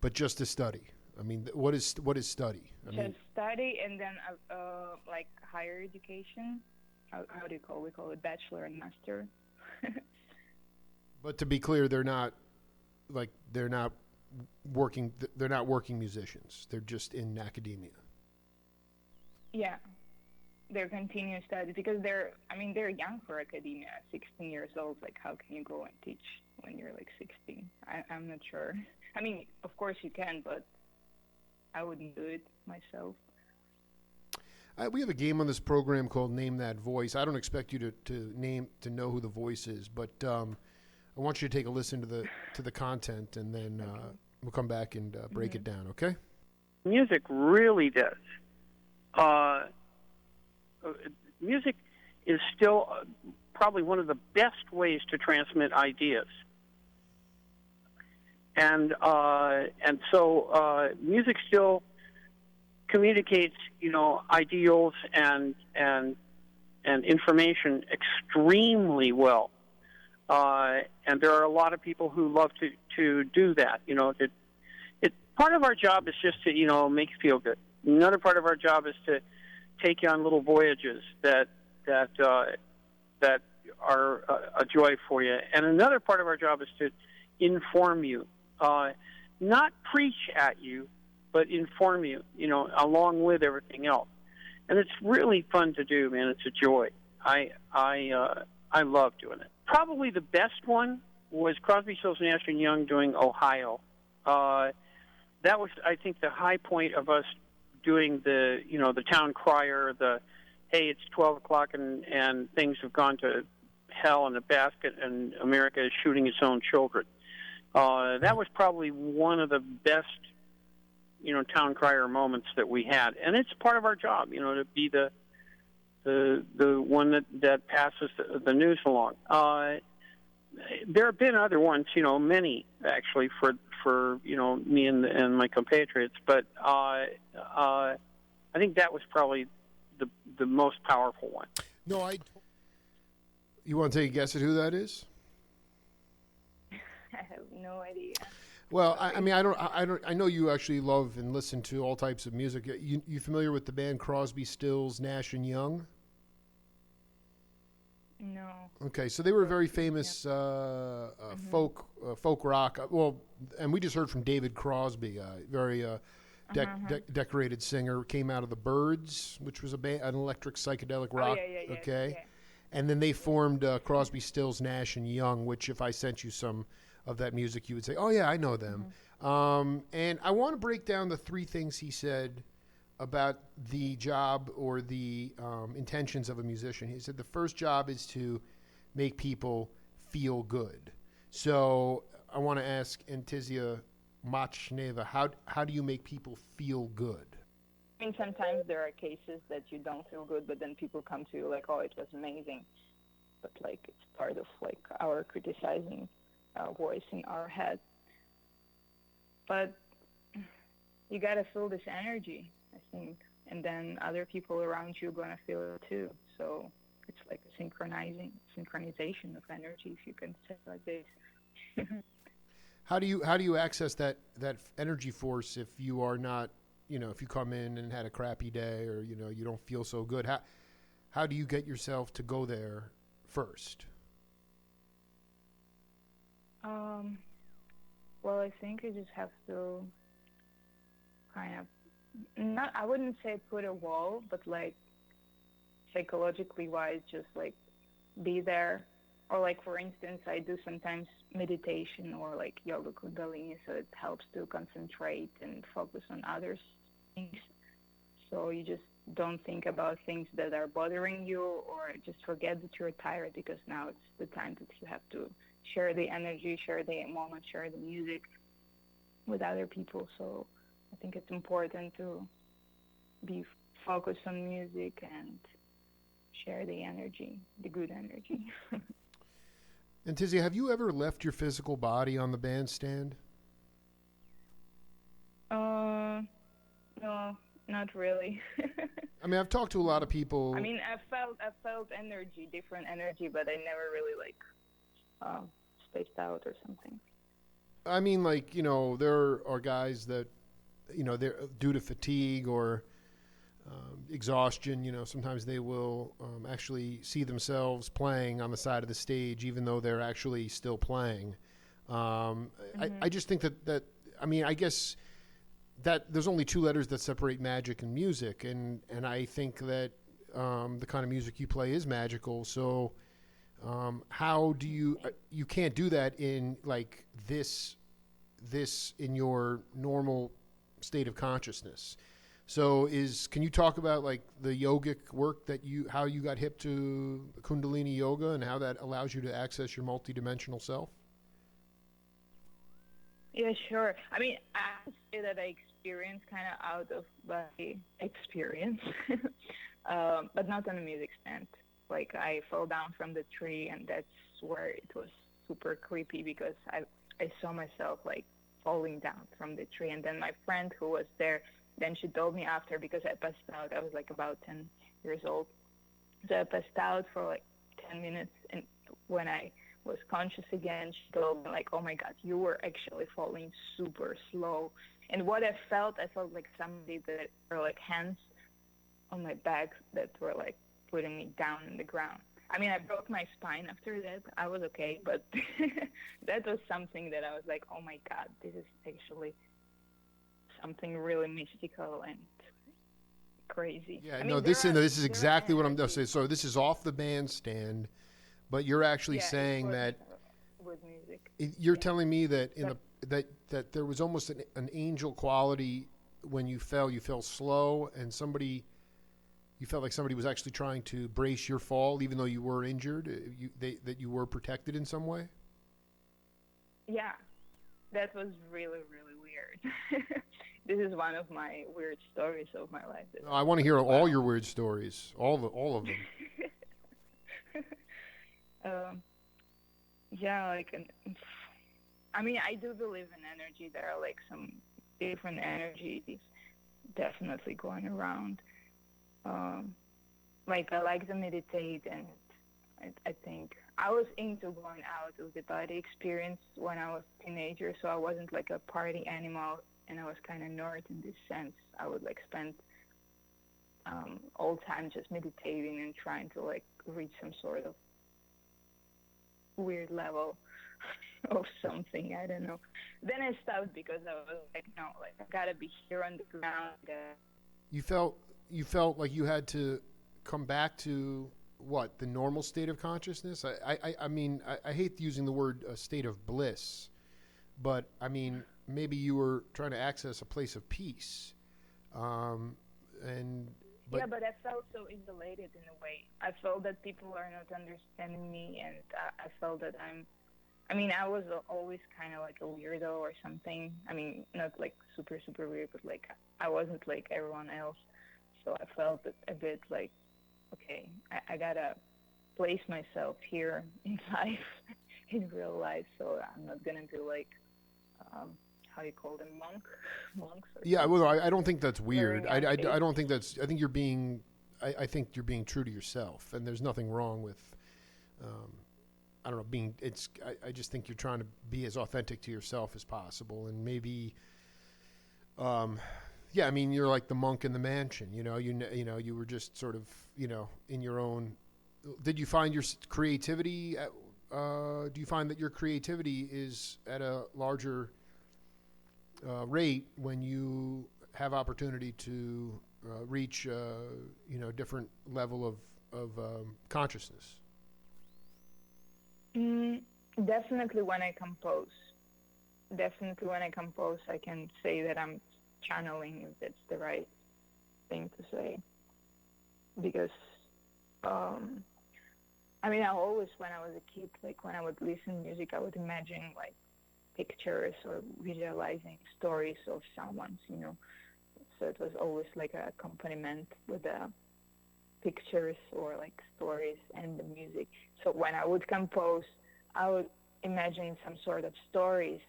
But just to study. I mean, what is study? Just study, and then like higher education. How do you call it? We call it bachelor and master. But to be clear, they're not working. They're not working musicians. They're just in academia. Yeah. They're continuing study because they're young for academia, 16 years old. Like, how can you go and teach when you're like 16? I'm not sure. I mean, of course you can, but I wouldn't do it myself. We have a game on this program called Name That Voice. I don't expect you to know who the voice is, but I want you to take a listen to the content, and then we'll come back and break it down. Okay? Music really does. Music is still probably one of the best ways to transmit ideas, and so music still communicates, ideals and information extremely well, and there are a lot of people who love to do that, Part of our job is just to, make you feel good. Another part of our job is to take you on little voyages that are a joy for you. And another part of our job is to inform you, not preach at you, but inform you, along with everything else. And it's really fun to do, man. It's a joy. I love doing it. Probably the best one was Crosby, Stills, Nash and Young doing Ohio. That was, I think, the high point of us doing the town crier, hey, it's 12 o'clock and things have gone to hell in a basket and America is shooting its own children. That was probably one of the best, town crier moments that we had. And it's part of our job, to be the one that passes the news along. There have been other ones, many actually for me and my compatriots, but I think that was probably the most powerful one. No, you want to take a guess at who that is? I have no idea. Well, I mean, I know you actually love and listen to all types of music. You familiar with the band Crosby, Stills, Nash and Young? No. Okay, so they were very famous folk rock. Well, and we just heard from David Crosby, very decorated singer. Came out of the Byrds, which was an electric psychedelic rock. Yeah. Okay, and then they formed Crosby, Stills, Nash and Young. Which, if I sent you some of that music, you would say, "Oh yeah, I know them." And I want to break down the three things he said about the job or the intentions of a musician. He said the first job is to make people feel good. So I want to ask Antisia Machneva, how do you make people feel good? I mean, sometimes there are cases that you don't feel good, but then people come to you like, oh, it was amazing. But, it's part of, our criticizing voice in our head. But you got to feel this energy, I think, and then other people around you are going to feel it too. So it's like a synchronization of energy, if you can say it like this. How do you access that energy force if you are not, if you come in and had a crappy day or you don't feel so good? How do you get yourself to go there first? Well, I think you just have to kind of I wouldn't say put a wall, but psychologically wise, just be there. Or for instance, I do sometimes meditation or yoga kundalini, so it helps to concentrate and focus on other things. So you just don't think about things that are bothering you or just forget that you're tired, because now it's the time that you have to share the energy, share the moment, share the music with other people. So I think it's important to be focused on music and share the energy, the good energy. Antisia, have you ever left your physical body on the bandstand? No, not really. I mean, I've talked to a lot of people. I mean, I felt energy, different energy, but I never really spaced out or something. I mean, there are guys that, they're due to fatigue or exhaustion, sometimes they will actually see themselves playing on the side of the stage, even though they're actually still playing. I just think that I guess that there's only two letters that separate magic and music. And I think that the kind of music you play is magical. So how do you can't do that in this in your normal state of consciousness. So can you talk about the yogic work how you got hip to Kundalini yoga and how that allows you to access your multidimensional self? Yeah, sure. I mean, I would say that I experienced kind of out of body experience, but not on a music stand. I fell down from the tree, and that's where it was super creepy because I saw myself falling down from the tree. And then my friend who was there, then she told me after, because I passed out, I was about 10 years old. So I passed out for 10 minutes, and when I was conscious again, she told me like, "Oh my God, you were actually falling super slow." And what I felt like somebody that were like hands on my back that were like putting me down in the ground. I mean, I broke my spine after that. I was okay, but that was something that I was like, "Oh my God, this is actually something really mystical and crazy." Yeah, I no, mean, this is there are exactly what I'm energies. saying. So this is off the bandstand, but you're actually Yeah, it saying was that with music. you're Yeah. telling me that But that there was almost an angel quality when you fell. You fell slow, and you felt like somebody was actually trying to brace your fall, even though you were injured. That you were protected in some way. yeah, that was really, really weird. This is one of my weird stories of my life. That I I was want to like, hear all wow. your weird stories, all of them. um, yeah, like, I mean, I do believe in energy. There are like some different energies definitely going around. Um, like I like to meditate, and I think I was into going out of the body experience when I was a teenager, so I wasn't like a party animal, and I was kind of nerd in this sense. I would like spend all time just meditating and trying to like reach some sort of weird level of something. I don't know. Then I stopped because I was like, no, like I gotta be here on the ground. You felt like you had to come back to what the normal state of consciousness. I mean I hate using the word state of bliss, but I mean maybe you were trying to access a place of peace, um, and but Yeah, but I felt so isolated in a way. I felt that people are not understanding me, and I felt that I mean, I was always kind of like a weirdo or something. I mean, not like super, super weird, but like I wasn't like everyone else. So I felt a bit like, okay, I gotta place myself here in life, in real life. So I'm not gonna be like, um, how you call them, monks or yeah, well, something, I don't think that's weird. wearing a I face. don't think that's. I think you're being. I think you're being true to yourself, and there's nothing wrong with. Um, I don't know. Being it's. I just think you're trying to be as authentic to yourself as possible, and maybe. Yeah, I mean, you're like the monk in the mansion. You know, you were just sort of, in your own. Did you find your creativity? Do you find that your creativity is at a larger rate when you have opportunity to reach, different level of consciousness? Mm, definitely when I compose. Definitely when I compose, I can say that I'm channeling, if that's the right thing to say. Because, um, I mean, I always, when I was a kid, like when I would listen to music, I would imagine like pictures or visualizing stories of someone's. So it was always like a accompaniment with the pictures or like stories and the music. So when I would compose, I would imagine some sort of stories,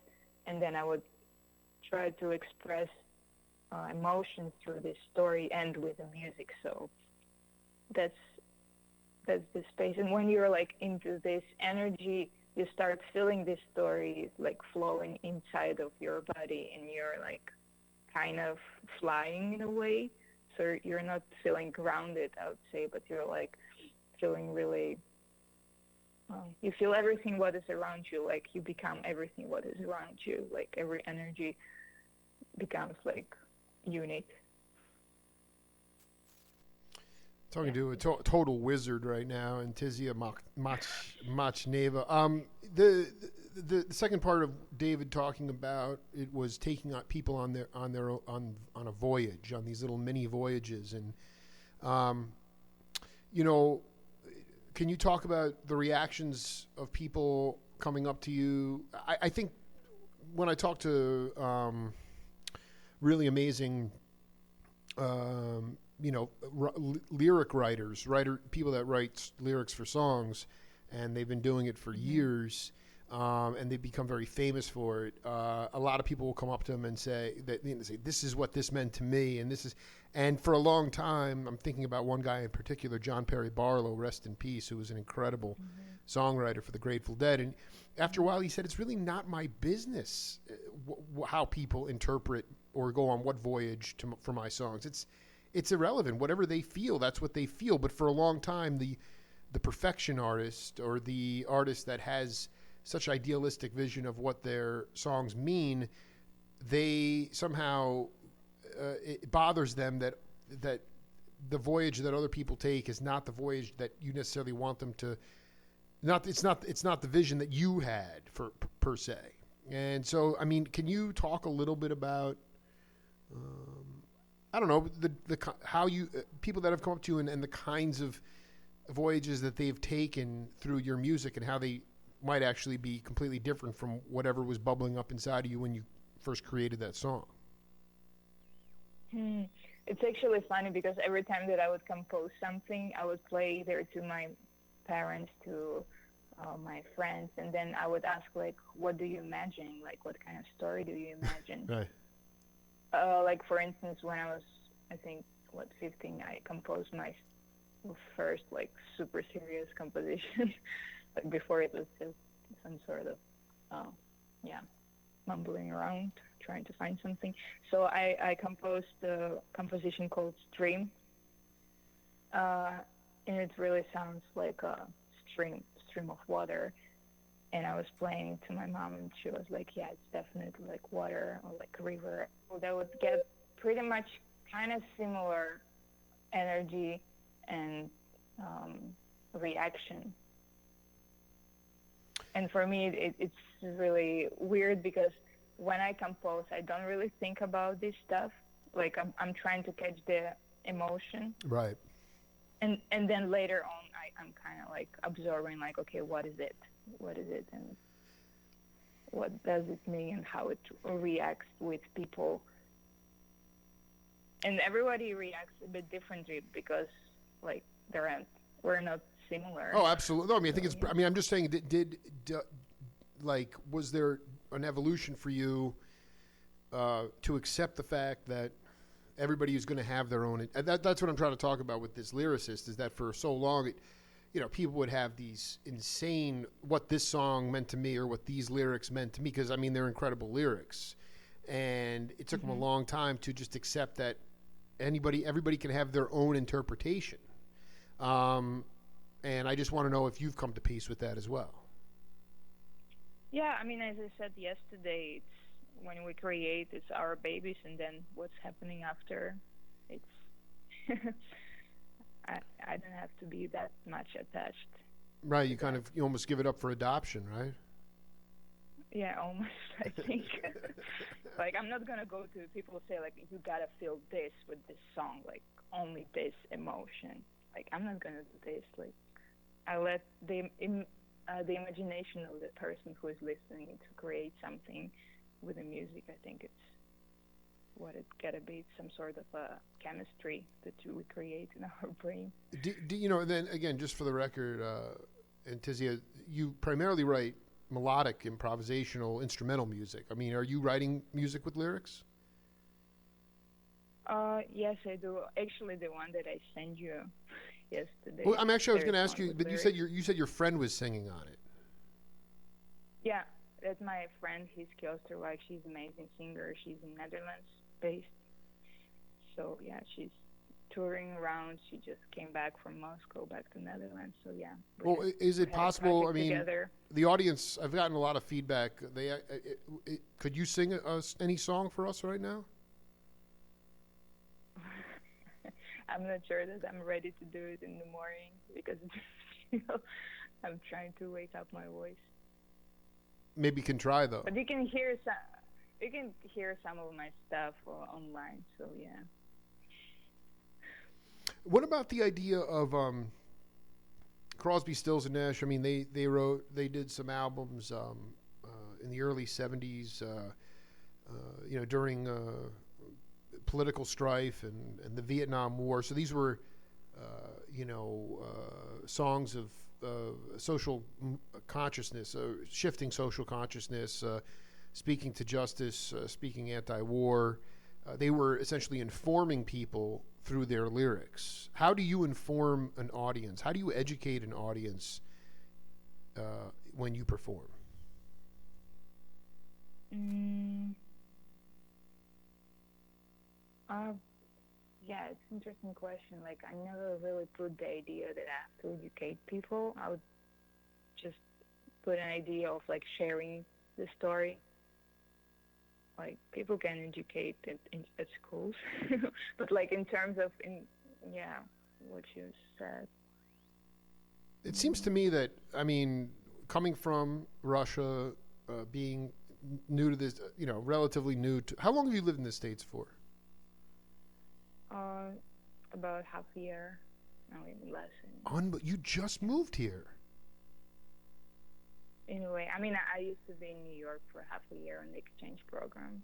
and then I would try to express emotions through this story and with the music. So that's the space. And when you're like into this energy, you start feeling this story like flowing inside of your body, and you're like kind of flying in a way. So you're not feeling grounded, I would say, but you're like feeling really. You feel everything what is around you, like you become everything what is around you. Like every energy becomes like unique. Talking Yeah. to a total wizard right now, Antisia Machneva. The second part of David talking about it was taking people on on a voyage, on these little mini voyages, and um, you know, can you talk about the reactions of people coming up to you? I think when I talk to really amazing lyric writers, people that write lyrics for songs, and they've been doing it for Mm-hmm. years. and they become very famous for it. A lot of people will come up to them and say this is what this meant to me, and for a long time, I'm thinking about one guy in particular, John Perry Barlow, rest in peace, who was an incredible songwriter for the Grateful Dead. And after a while, he said, it's really not my business how people interpret or go on what voyage for my songs. It's irrelevant. Whatever they feel, that's what they feel. But for a long time, the perfection artist or the artist that has such idealistic vision of what their songs mean, they somehow it bothers them that the voyage that other people take is not the voyage that you necessarily want them to. It's not the vision that you had per se. And so, I mean, can you talk a little bit about I don't know how you people that have come up to you and the kinds of voyages that they've taken through your music and how they might actually be completely different from whatever was bubbling up inside of you when you first created that song. It's actually funny because every time that I would compose something, I would play either to my parents, to my friends, and then I would ask, like, what do you imagine? Like, what kind of story do you imagine? Right. Like, for instance, when I was, I think, 15, I composed my first, like, super serious composition. Like, before it was just some sort of, mumbling around, trying to find something. So I composed a composition called Stream. And it really sounds like a stream of water. And I was playing to my mom, and she was like, yeah, it's definitely like water or like a river. So that would get pretty much kind of similar energy and reaction. And for me, it's really weird because when I compose, I don't really think about this stuff. Like I'm trying to catch the emotion. Right. And then later on, I'm kind of like absorbing, like, okay, what is it? What is it? And what does it mean and how it reacts with people? And everybody reacts a bit differently because, like, we're not similar. Oh, absolutely. No, I mean, I think it's. I mean, I'm just saying. Did was there an evolution for you to accept the fact that everybody is going to have their own? That's what I'm trying to talk about with this lyricist. Is that for so long, people would have these insane what this song meant to me or what these lyrics meant to me, because I mean they're incredible lyrics, and it took them a long time to just accept that everybody can have their own interpretation. And I just want to know if you've come to peace with that as well. Yeah, I mean, as I said yesterday, it's when we create, it's our babies, and then what's happening after, it's I don't have to be that much attached. Right, you almost give it up for adoption, right? Yeah, almost, I think. Like, I'm not going to go to people who say, like, you got to feel this with this song, like, only this emotion. Like, I'm not going to do this. Like, I let the imagination of the person who is listening to create something with the music. I think it's what it got to be, some sort of a chemistry that we create in our brain. Then again, just for the record, Antisia, you primarily write melodic, improvisational, instrumental music. I mean, are you writing music with lyrics? Yes, I do. Actually, the one that I sent you yesterday. Well, I was going to ask you, but lyrics. you said your friend was singing on it. Yeah, that's my friend. He's Kloosterwijk. She's an amazing singer. She's in Netherlands based. So yeah, she's touring around. She just came back from Moscow, back to Netherlands. So yeah. Well, is it possible? I mean, together. The audience. I've gotten a lot of feedback. Could you sing any song for us right now? I'm not sure that I'm ready to do it in the morning because I'm trying to wake up my voice. Maybe you can try though. But you can hear some of my stuff online. So yeah. What about the idea of Crosby, Stills and Nash? I mean, they did some albums in the early '70s. During political strife and the Vietnam War. So these were, songs of social consciousness, shifting social consciousness, speaking to justice, speaking anti-war. They were essentially informing people through their lyrics. How do you inform an audience? How do you educate an audience when you perform? Yeah, it's an interesting question. Like, I never really put the idea that I have to educate people. I would just put an idea of, like, sharing the story. Like, people can educate at schools. But, like, in terms of, what you said. It seems to me that, I mean, coming from Russia, being new to this, relatively new to... How long have you lived in the States for? About half a year. No, even less. But you just moved here. Anyway, I mean, I used to be in New York for half a year on the exchange program.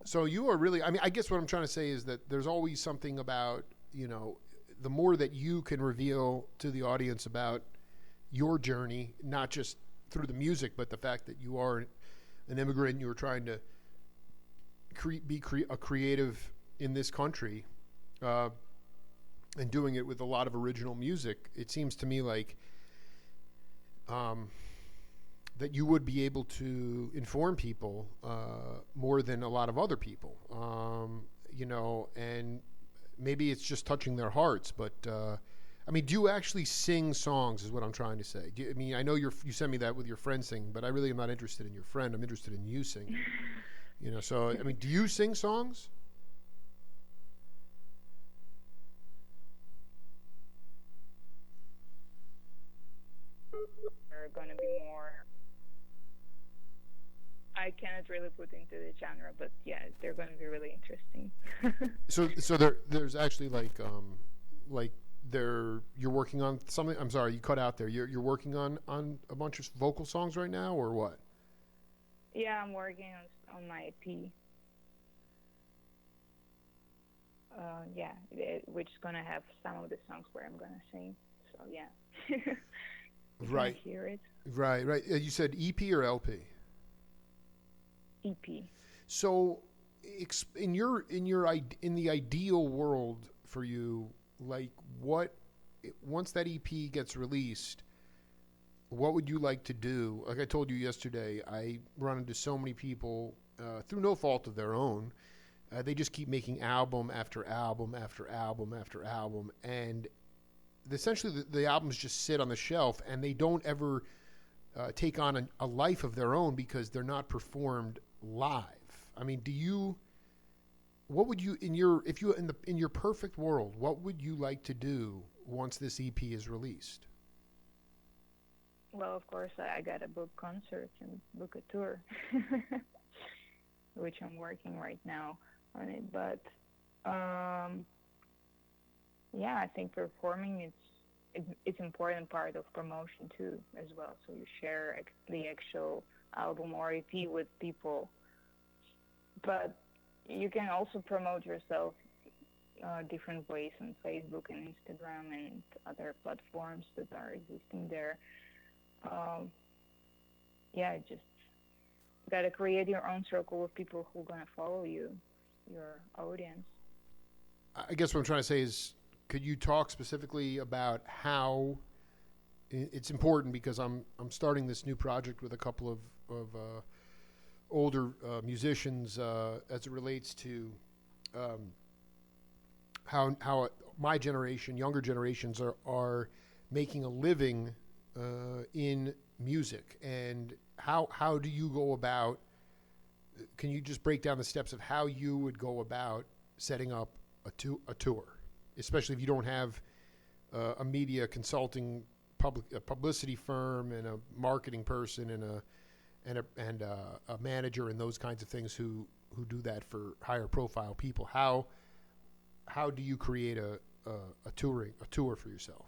So you are really, I mean, I guess what I'm trying to say is that there's always something about, the more that you can reveal to the audience about your journey, not just through the music, but the fact that you are an immigrant, you were trying to be a creative in this country, and doing it with a lot of original music. It seems to me like that you would be able to inform people more than a lot of other people, and maybe it's just touching their hearts. But I mean, do you actually sing songs is what I'm trying to say. I know you sent me that with your friend singing, but I really am not interested in your friend. I'm interested in you singing. So, I mean, do you sing songs? Are going to be more... I cannot really put into the genre, but yeah, they're going to be really interesting. So there's actually you're working on something. I'm sorry, you cut out there. You're working on a bunch of vocal songs right now, or what? Yeah, I'm working on my EP. Which is gonna have some of the songs where I'm gonna sing. So yeah. Right. Hear it. Right. You said EP or LP? EP. So, in the ideal world for you, like once that EP gets released, what would you like to do? Like I told you yesterday, I run into so many people through no fault of their own. They just keep making album after album after album after album, and essentially the albums just sit on the shelf, and they don't ever take on a life of their own because they're not performed live. I mean, what would you in your perfect world, what would you like to do once this EP is released? Well, of course, I gotta book concerts and book a tour, which I'm working right now on it. But I think performing it's important part of promotion too, as well. So you share the actual album or EP with people, but you can also promote yourself different ways on Facebook and Instagram and other platforms that are existing there. Just gotta create your own circle of people who are gonna follow you, your audience. I guess what I'm trying to say is, could you talk specifically about how it's important, because I'm starting this new project with a couple of older musicians as it relates to how my generation, younger generations are making a living in music, and how do you go about? Can you just break down the steps of how you would go about setting up a tour, especially if you don't have a media consulting publicity firm and a marketing person and a manager and those kinds of things who do that for higher profile people? How do you create a tour for yourself?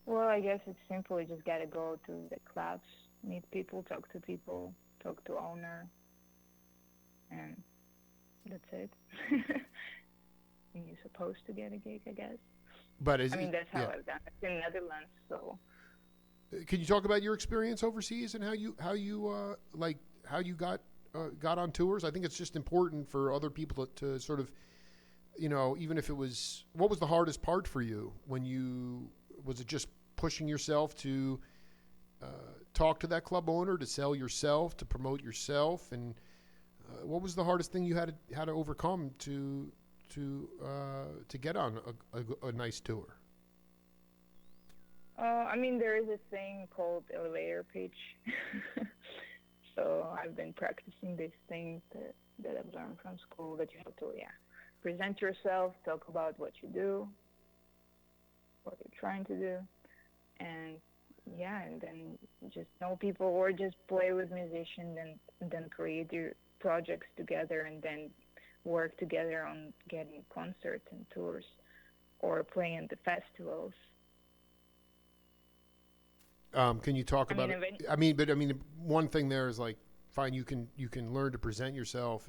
Well, I guess it's simple. You just gotta go to the clubs, meet people, talk to owner, and that's it. And you're supposed to get a gig, I guess. But I mean, that's how I've done it in the Netherlands. So, can you talk about your experience overseas and how you got on tours? I think it's just important for other people to sort of, even if it was, what was the hardest part for you was it just pushing yourself to talk to that club owner, to sell yourself, to promote yourself, and what was the hardest thing you had to overcome to get on a nice tour? I mean, there is a thing called elevator pitch. So I've been practicing these things that I've learned from school, that you have to, present yourself, talk about what you do, what you're trying to do, and then just know people, or just play with musicians and then create your projects together, and then work together on getting concerts and tours or playing at the festivals. Can you talk about it? One thing there is like, fine, you can learn to present yourself,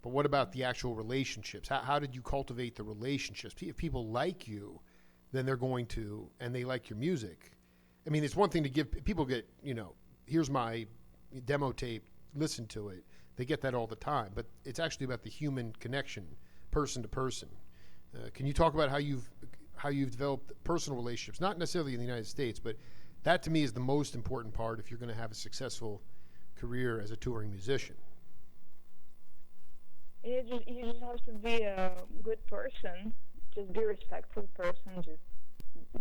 but what about the actual relationships? How did you cultivate the relationships? If people like you, then they're going to, and they like your music. I mean, it's one thing to give people here's my demo tape, listen to it. They get that all the time, but it's actually about the human connection, person to person. Can you talk about how you've developed personal relationships, not necessarily in the United States, but that to me is the most important part if you're going to have a successful career as a touring musician. You just have to be a good person. Just be a respectful person. Just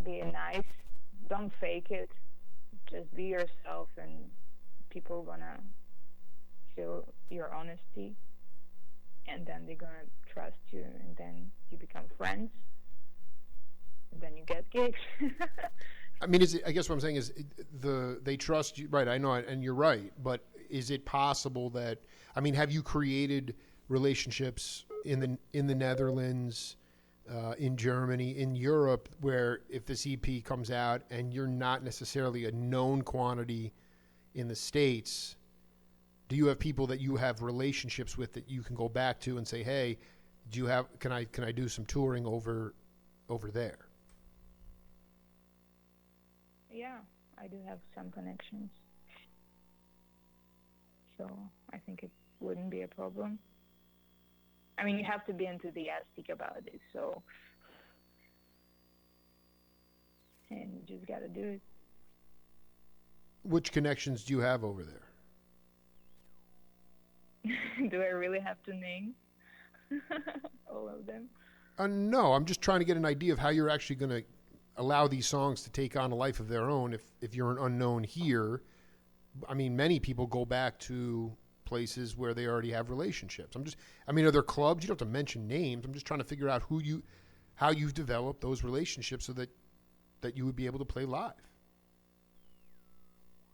be nice. Don't fake it. Just be yourself, and people are gonna feel your honesty, and then they're gonna trust you, and then you become friends, and then you get gigs. I mean, I guess what I'm saying is they trust you, right? I know, and you're right. But is it possible that, have you created relationships in the Netherlands, in Germany, in Europe, where if this EP comes out and you're not necessarily a known quantity in the States, do you have people that you have relationships with that you can go back to and say, hey, can I do some touring over there? Yeah, I do have some connections. So I think it wouldn't be a problem. I mean, you have to be enthusiastic about it, and you just got to do it. Which connections do you have over there? Do I really have to name all of them? No, I'm just trying to get an idea of how you're actually going to allow these songs to take on a life of their own. If you're an unknown here, many people go back to places where they already have relationships. Are there clubs? You don't have to mention names. I'm just trying to figure out how you've developed those relationships so that you would be able to play live.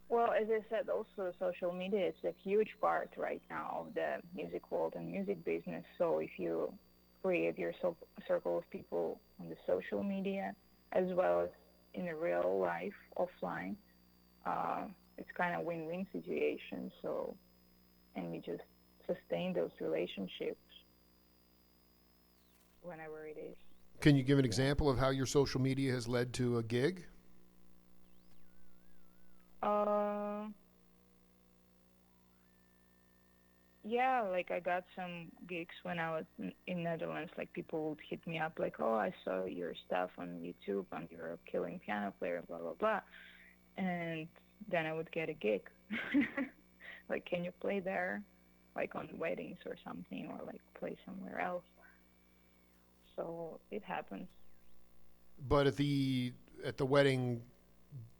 Well, as I said, also social media is a huge part right now of the music world and music business. So if you create your circle of people on the social media, as well as in the real life, offline, it's kind of win-win situation. So, and we just sustain those relationships whenever it is. Can you give an example of how your social media has led to a gig? Yeah, like I got some gigs when I was in Netherlands. Like people would hit me up like, oh, I saw your stuff on YouTube and you're a killing piano player, blah, blah, blah. And then I would get a gig. Like, can you play there? Like on weddings or something, or like play somewhere else. So it happens. But at the wedding,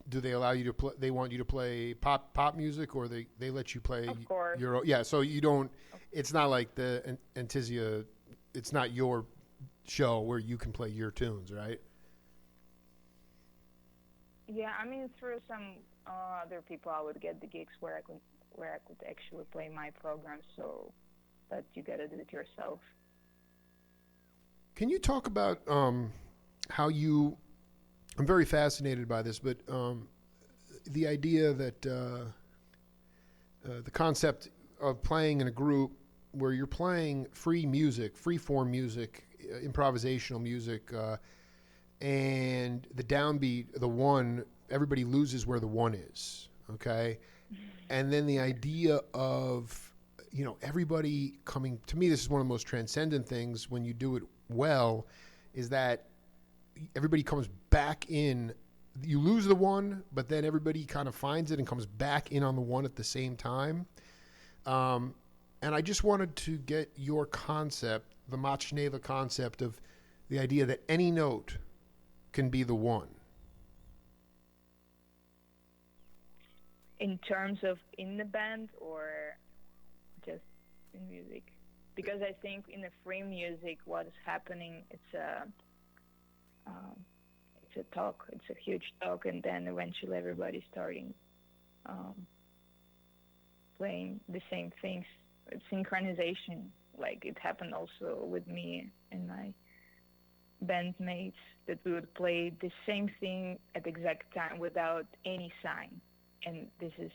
do they allow you to play? They want you to play pop music, or they let you play? Of course. So you don't. It's not like the Antisia. It's not your show where you can play your tunes, right? Yeah, through some other people, I would get the gigs where I could actually play my program. So, but you gotta do it yourself. Can you talk about how you? I'm very fascinated by this, but the idea that the concept of playing in a group where you're playing free music, free form music, improvisational music, and the downbeat, the one, everybody loses where the one is, okay? And then the idea of, everybody coming, to me, this is one of the most transcendent things when you do it well, is that everybody comes back in. You lose the one, but then everybody kind of finds it and comes back in on the one at the same time. And I just wanted to get your concept, the Machneva concept of the idea that any note can be the one. In terms of in the band or just in music? Because I think in the free music, what is happening, it's a talk, it's a huge talk, and then eventually everybody's starting playing the same things. It's synchronization. Like it happened also with me and my bandmates, that we would play the same thing at the exact time without any sign, and this is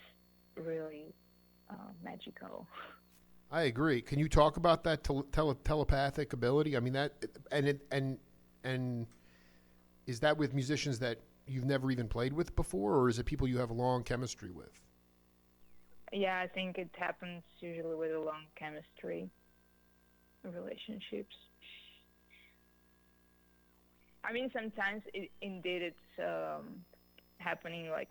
really magical. I agree. Can you talk about that telepathic ability? I mean, that and is that with musicians that you've never even played with before, or is it people you have a long chemistry with? Yeah, I think it happens usually with a long chemistry relationships. I mean, sometimes indeed it's happening. Like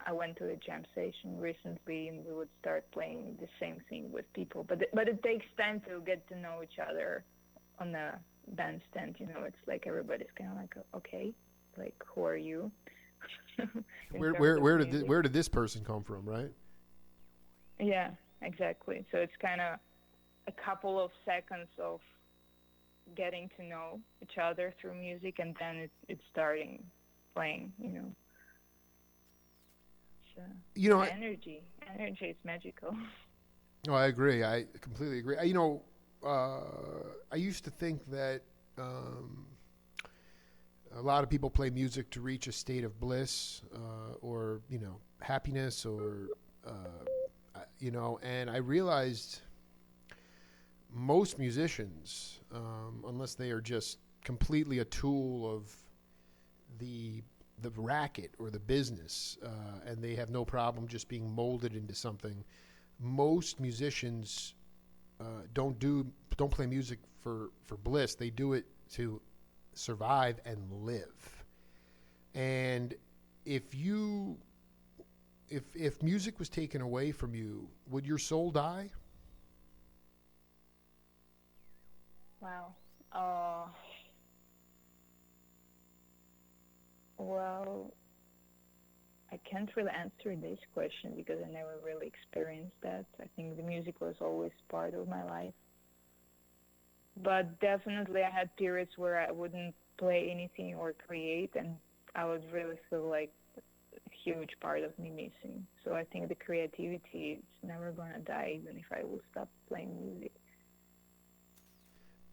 I went to a jam session recently, and we would start playing the same thing with people. But it takes time to get to know each other on the bandstand. It's like everybody's kind of like, okay, like who are you? Where did this person come from, right? Yeah, exactly. So it's kind of a couple of seconds of getting to know each other through music, and then it's starting playing. Energy is magical. Oh, I agree. I completely agree. I used to think that a lot of people play music to reach a state of bliss or happiness or and I realized most musicians, unless they are just completely a tool of the racket or the business, and they have no problem just being molded into something, most musicians don't play music for bliss. They do it to survive and live. And if music was taken away from you, would your soul die? Wow. Well, I can't really answer this question because I never really experienced that. I think the music was always part of my life. But definitely I had periods where I wouldn't play anything or create, and I would really feel like a huge part of me missing. So I think the creativity is never going to die, even if I will stop playing music.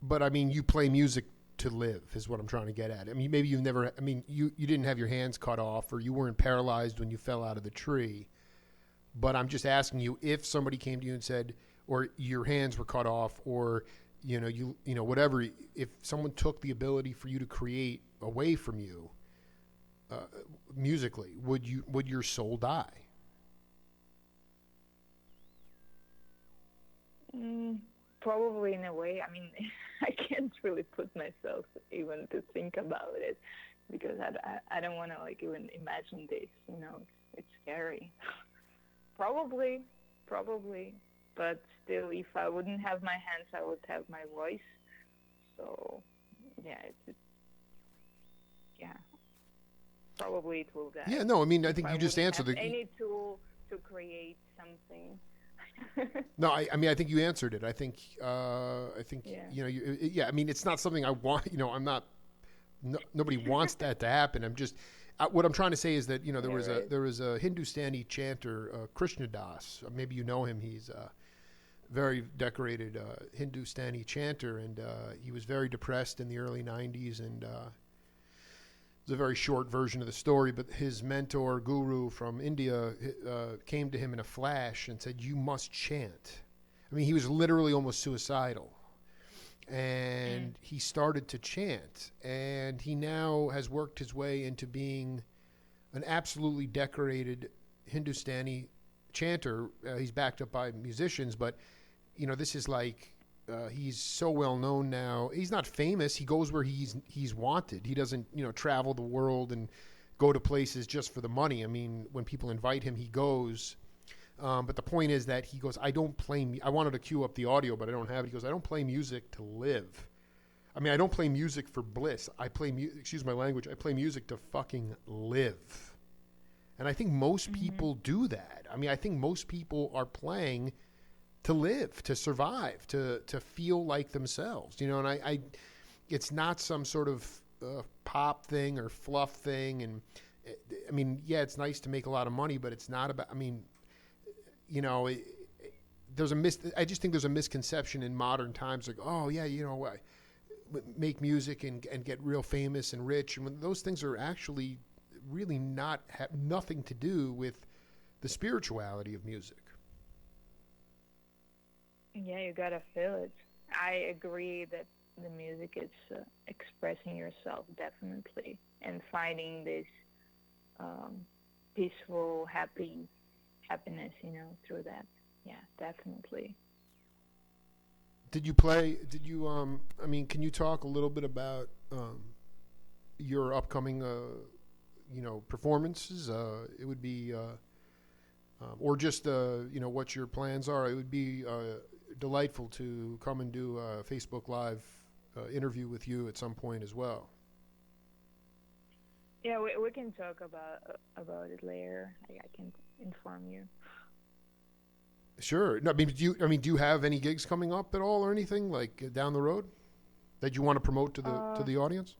But I mean, you play music to live is what I'm trying to get at. I mean, maybe you didn't have your hands cut off, or you weren't paralyzed when you fell out of the tree. But I'm just asking you, if somebody came to you and said, or your hands were cut off, or whatever, if someone took the ability for you to create away from you musically, would your soul die? Probably in a way. I mean, I can't really put myself even to think about it because I don't want to even imagine this. It's scary. Probably, but still, if I wouldn't have my hands, I would have my voice. So, yeah, probably it will die. Yeah, no, I mean, I think if you just answered it. Any tool to create something. No, I think you answered it. I think, yeah. I mean, it's not something I want. I'm not. Nobody wants that to happen. I'm just. What I'm trying to say is that there was a Hindustani chanter, Krishna Das. Maybe you know him. He's a very decorated Hindustani chanter, and he was very depressed in the early '90s, and. It's a very short version of the story, but his mentor, guru from India, came to him in a flash and said, "You must chant." I mean, he was literally almost suicidal. and he started to chant, and he now has worked his way into being an absolutely decorated Hindustani chanter. He's backed up by musicians, but this is like he's so well known now. He's not famous. He goes where he's wanted. He doesn't travel the world and go to places just for the money. I mean, when people invite him, he goes. But the point is that he goes, I don't play. I wanted to cue up the audio, but I don't have it. He goes, I don't play music to live. I mean, I don't play music for bliss. I play excuse my language. I play music to fucking live. And I think most people do that. I mean, I think most people are playing to live, to survive, to feel like themselves. And I it's not some sort of pop thing or fluff thing. And I mean, yeah, it's nice to make a lot of money, but it's not about. I mean, I just think there's a misconception in modern times, like, oh yeah, make music and get real famous and rich, and when those things are actually really have nothing to do with the spirituality of music. Yeah, you gotta feel it. I agree that the music is expressing yourself, definitely, and finding this peaceful, happiness, through that. Yeah, definitely. Did you I mean, can you talk a little bit about your upcoming performances? It would be or just what your plans are. It would be delightful to come and do a Facebook Live interview with you at some point as well. Yeah, we can talk about it later. I can inform you. Sure. No, do you have any gigs coming up at all or anything like down the road that you want to promote to the audience?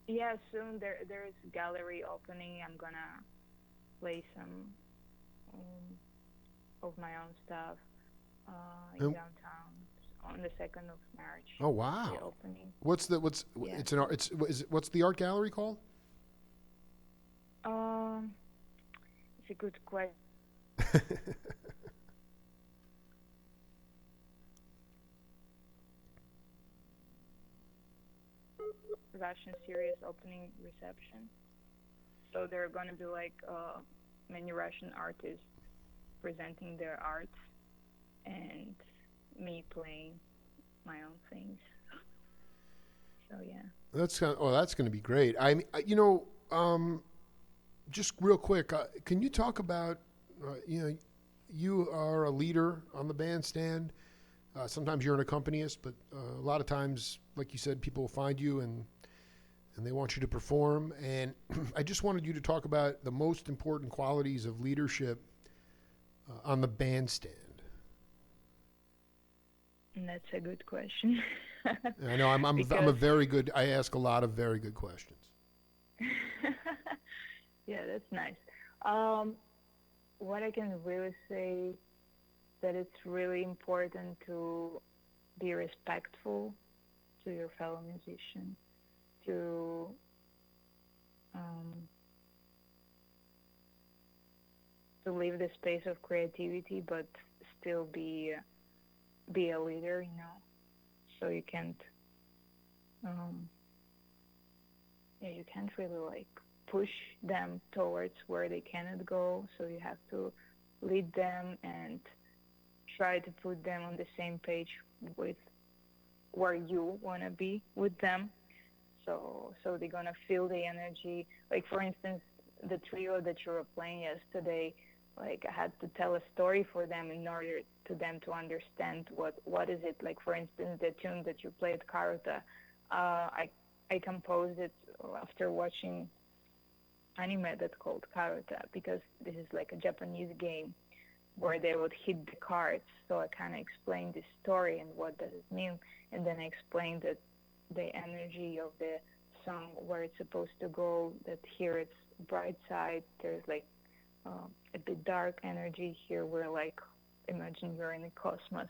Yeah, soon there's a gallery opening. I'm gonna play some of my own stuff in downtown on the 2nd of March. Oh wow! The opening. What's the art gallery called? It's a good question. Russian Serious opening reception. So there are going to be like many Russian artists presenting their art and me playing my own things. So yeah. That's going to be great. Just real quick, can you talk about you are a leader on the bandstand. Sometimes you're an accompanist, but a lot of times, like you said, people will find you and they want you to perform. And I just wanted you to talk about the most important qualities of leadership on the bandstand. That's a good question. I know I'm a very good. I ask a lot of very good questions. Yeah, that's nice. What I can really say that it's really important to be respectful to your fellow musician, to leave the space of creativity, but still be a leader, So you can't, you can't really like push them towards where they cannot go. So you have to lead them and try to put them on the same page with where you want to be with them. So they're going to feel the energy. Like, for instance, the trio that you were playing yesterday, like, I had to tell a story for them in order to them to understand what is it. Like, for instance, the tune that you played, Karuta, I composed it after watching anime that's called Karuta, because this is like a Japanese game where they would hit the cards. So I kind of explained the story and what does it mean, and then I explained that the energy of the song, where it's supposed to go, that here it's bright side, there's like a bit dark energy. Here we're like, imagine you're in the cosmos,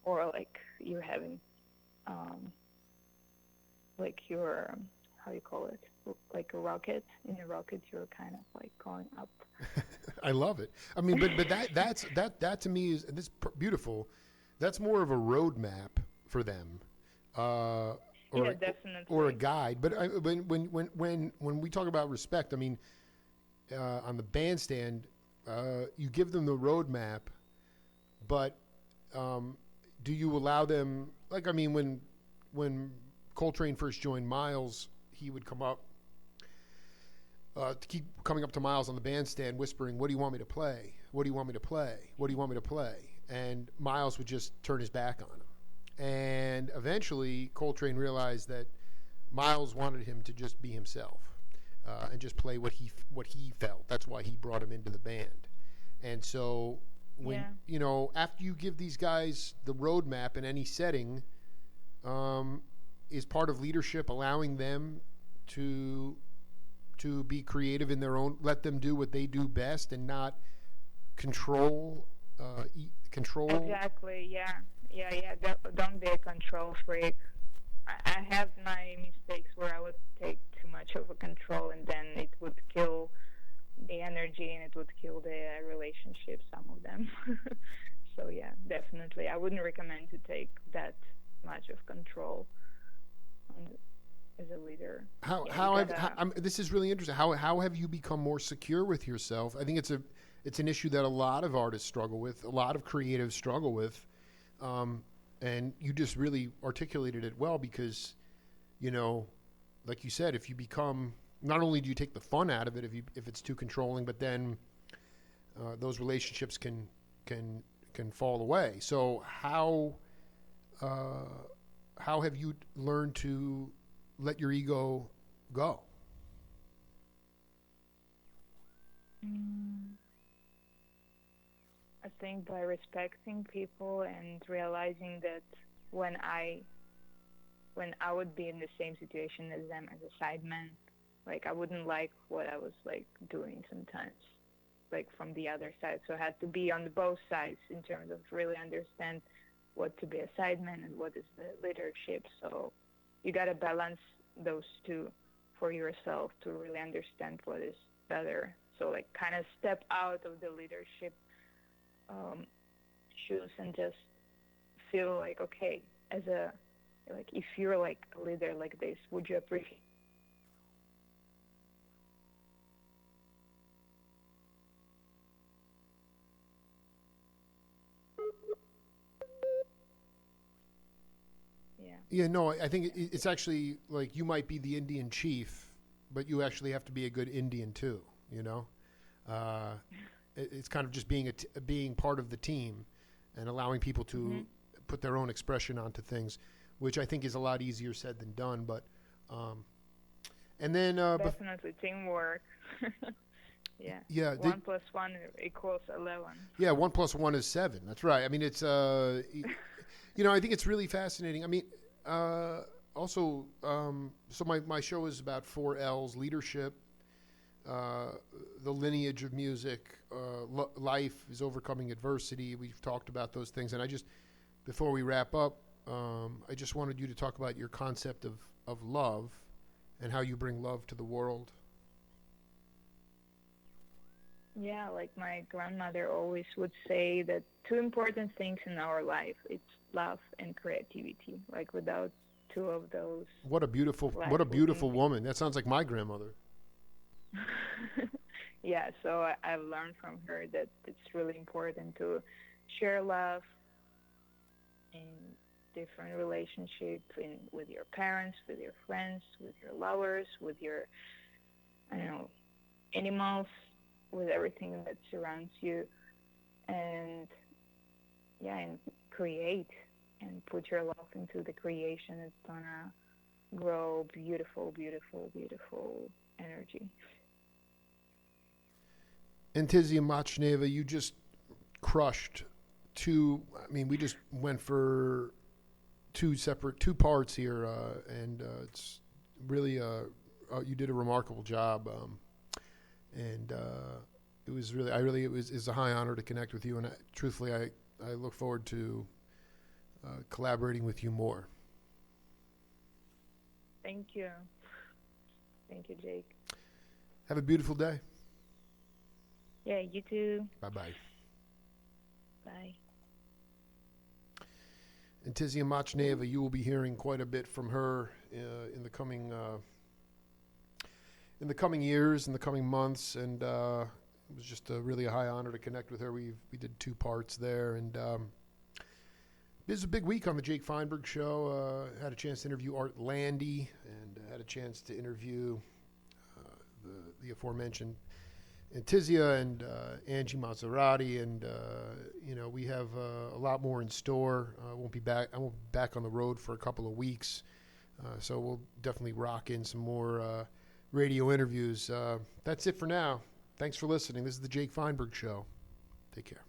or like you're having like your, how you call it, like a rocket. In a rocket you're kind of like going up. I love it. I mean, but that to me is, and this beautiful, that's more of a roadmap for them, uh, Yeah, definitely. or a guide. But when we talk about respect, I mean, on the bandstand, you give them the roadmap, but do you allow them? Like, I mean, when Coltrane first joined Miles, he would come up. To keep coming up to Miles on the bandstand, whispering, "What do you want me to play? What do you want me to play? What do you want me to play?" And Miles would just turn his back on him. And eventually, Coltrane realized that Miles wanted him to just be himself and just play what he felt. That's why he brought him into the band. And so, when after you give these guys the roadmap in any setting, is part of leadership allowing them to be creative in their own, let them do what they do best and not control. Exactly. Yeah. Don't be a control freak. I have my mistakes where I would take too much of a control, and then it would kill the energy and it would kill the relationship. Some of them. So yeah, definitely, I wouldn't recommend to take that much of control as a leader. This is really interesting. How have you become more secure with yourself? I think it's an issue that a lot of artists struggle with, a lot of creatives struggle with, and you just really articulated it well because, like you said, if you become, not only do you take the fun out of it if it's too controlling, but then those relationships can fall away. So how have you learned to let your ego go? I think by respecting people and realizing that when I would be in the same situation as them as a sideman, like I wouldn't like what I was like doing sometimes, like from the other side. So I had to be on both sides in terms of really understand what to be a sideman and what is the leadership. So you got to balance those two for yourself to really understand what is better. So like kind of step out of the leadership shoes and just feel like, okay, if you're like a leader like this, would you appreciate? Yeah, no, I think it's actually like you might be the Indian chief, but you actually have to be a good Indian too, It's kind of just being part of the team and allowing people to put their own expression onto things, which I think is a lot easier said than done. But and then definitely teamwork. Yeah. 1 + 1 = 11. Yeah, 1 + 1 is 7. That's right. I mean, it's I think it's really fascinating. I mean, also, so my show is about 4 L's: leadership, the lineage of music, life is overcoming adversity. We've talked about those things, and before we wrap up, I just wanted you to talk about your concept of love and how you bring love to the world. Yeah, like my grandmother always would say that 2 important things in our life, it's love and creativity. Like without 2 of those. What a beautiful woman. That sounds like my grandmother. Yeah, so I've learned from her that it's really important to share love in different relationships with your parents, with your friends, with your lovers, with your, animals, with everything that surrounds you, and create and put your love into the creation. It's gonna grow beautiful, beautiful, beautiful energy. Antisia Machneva, you just crushed 2. I mean, we just went for 2 parts here, and it's really you did a remarkable job. And it was really, it's a high honor to connect with you. And truthfully, I look forward to collaborating with you more. Thank you. Thank you, Jake. Have a beautiful day. Yeah, you too. Bye-bye. Bye. Antisia Machneva, you will be hearing quite a bit from her in the coming years, in the coming months, and it was just really a high honor to connect with her. We did 2 parts there, and this is a big week on the Jake Feinberg Show. Had a chance to interview Art Landy, and had a chance to interview the aforementioned Antisia and Angie Maserati, and we have a lot more in store. I won't be back on the road for a couple of weeks, so we'll definitely rock in some more radio interviews. That's it for now. Thanks for listening. This is the Jake Feinberg Show. Take care.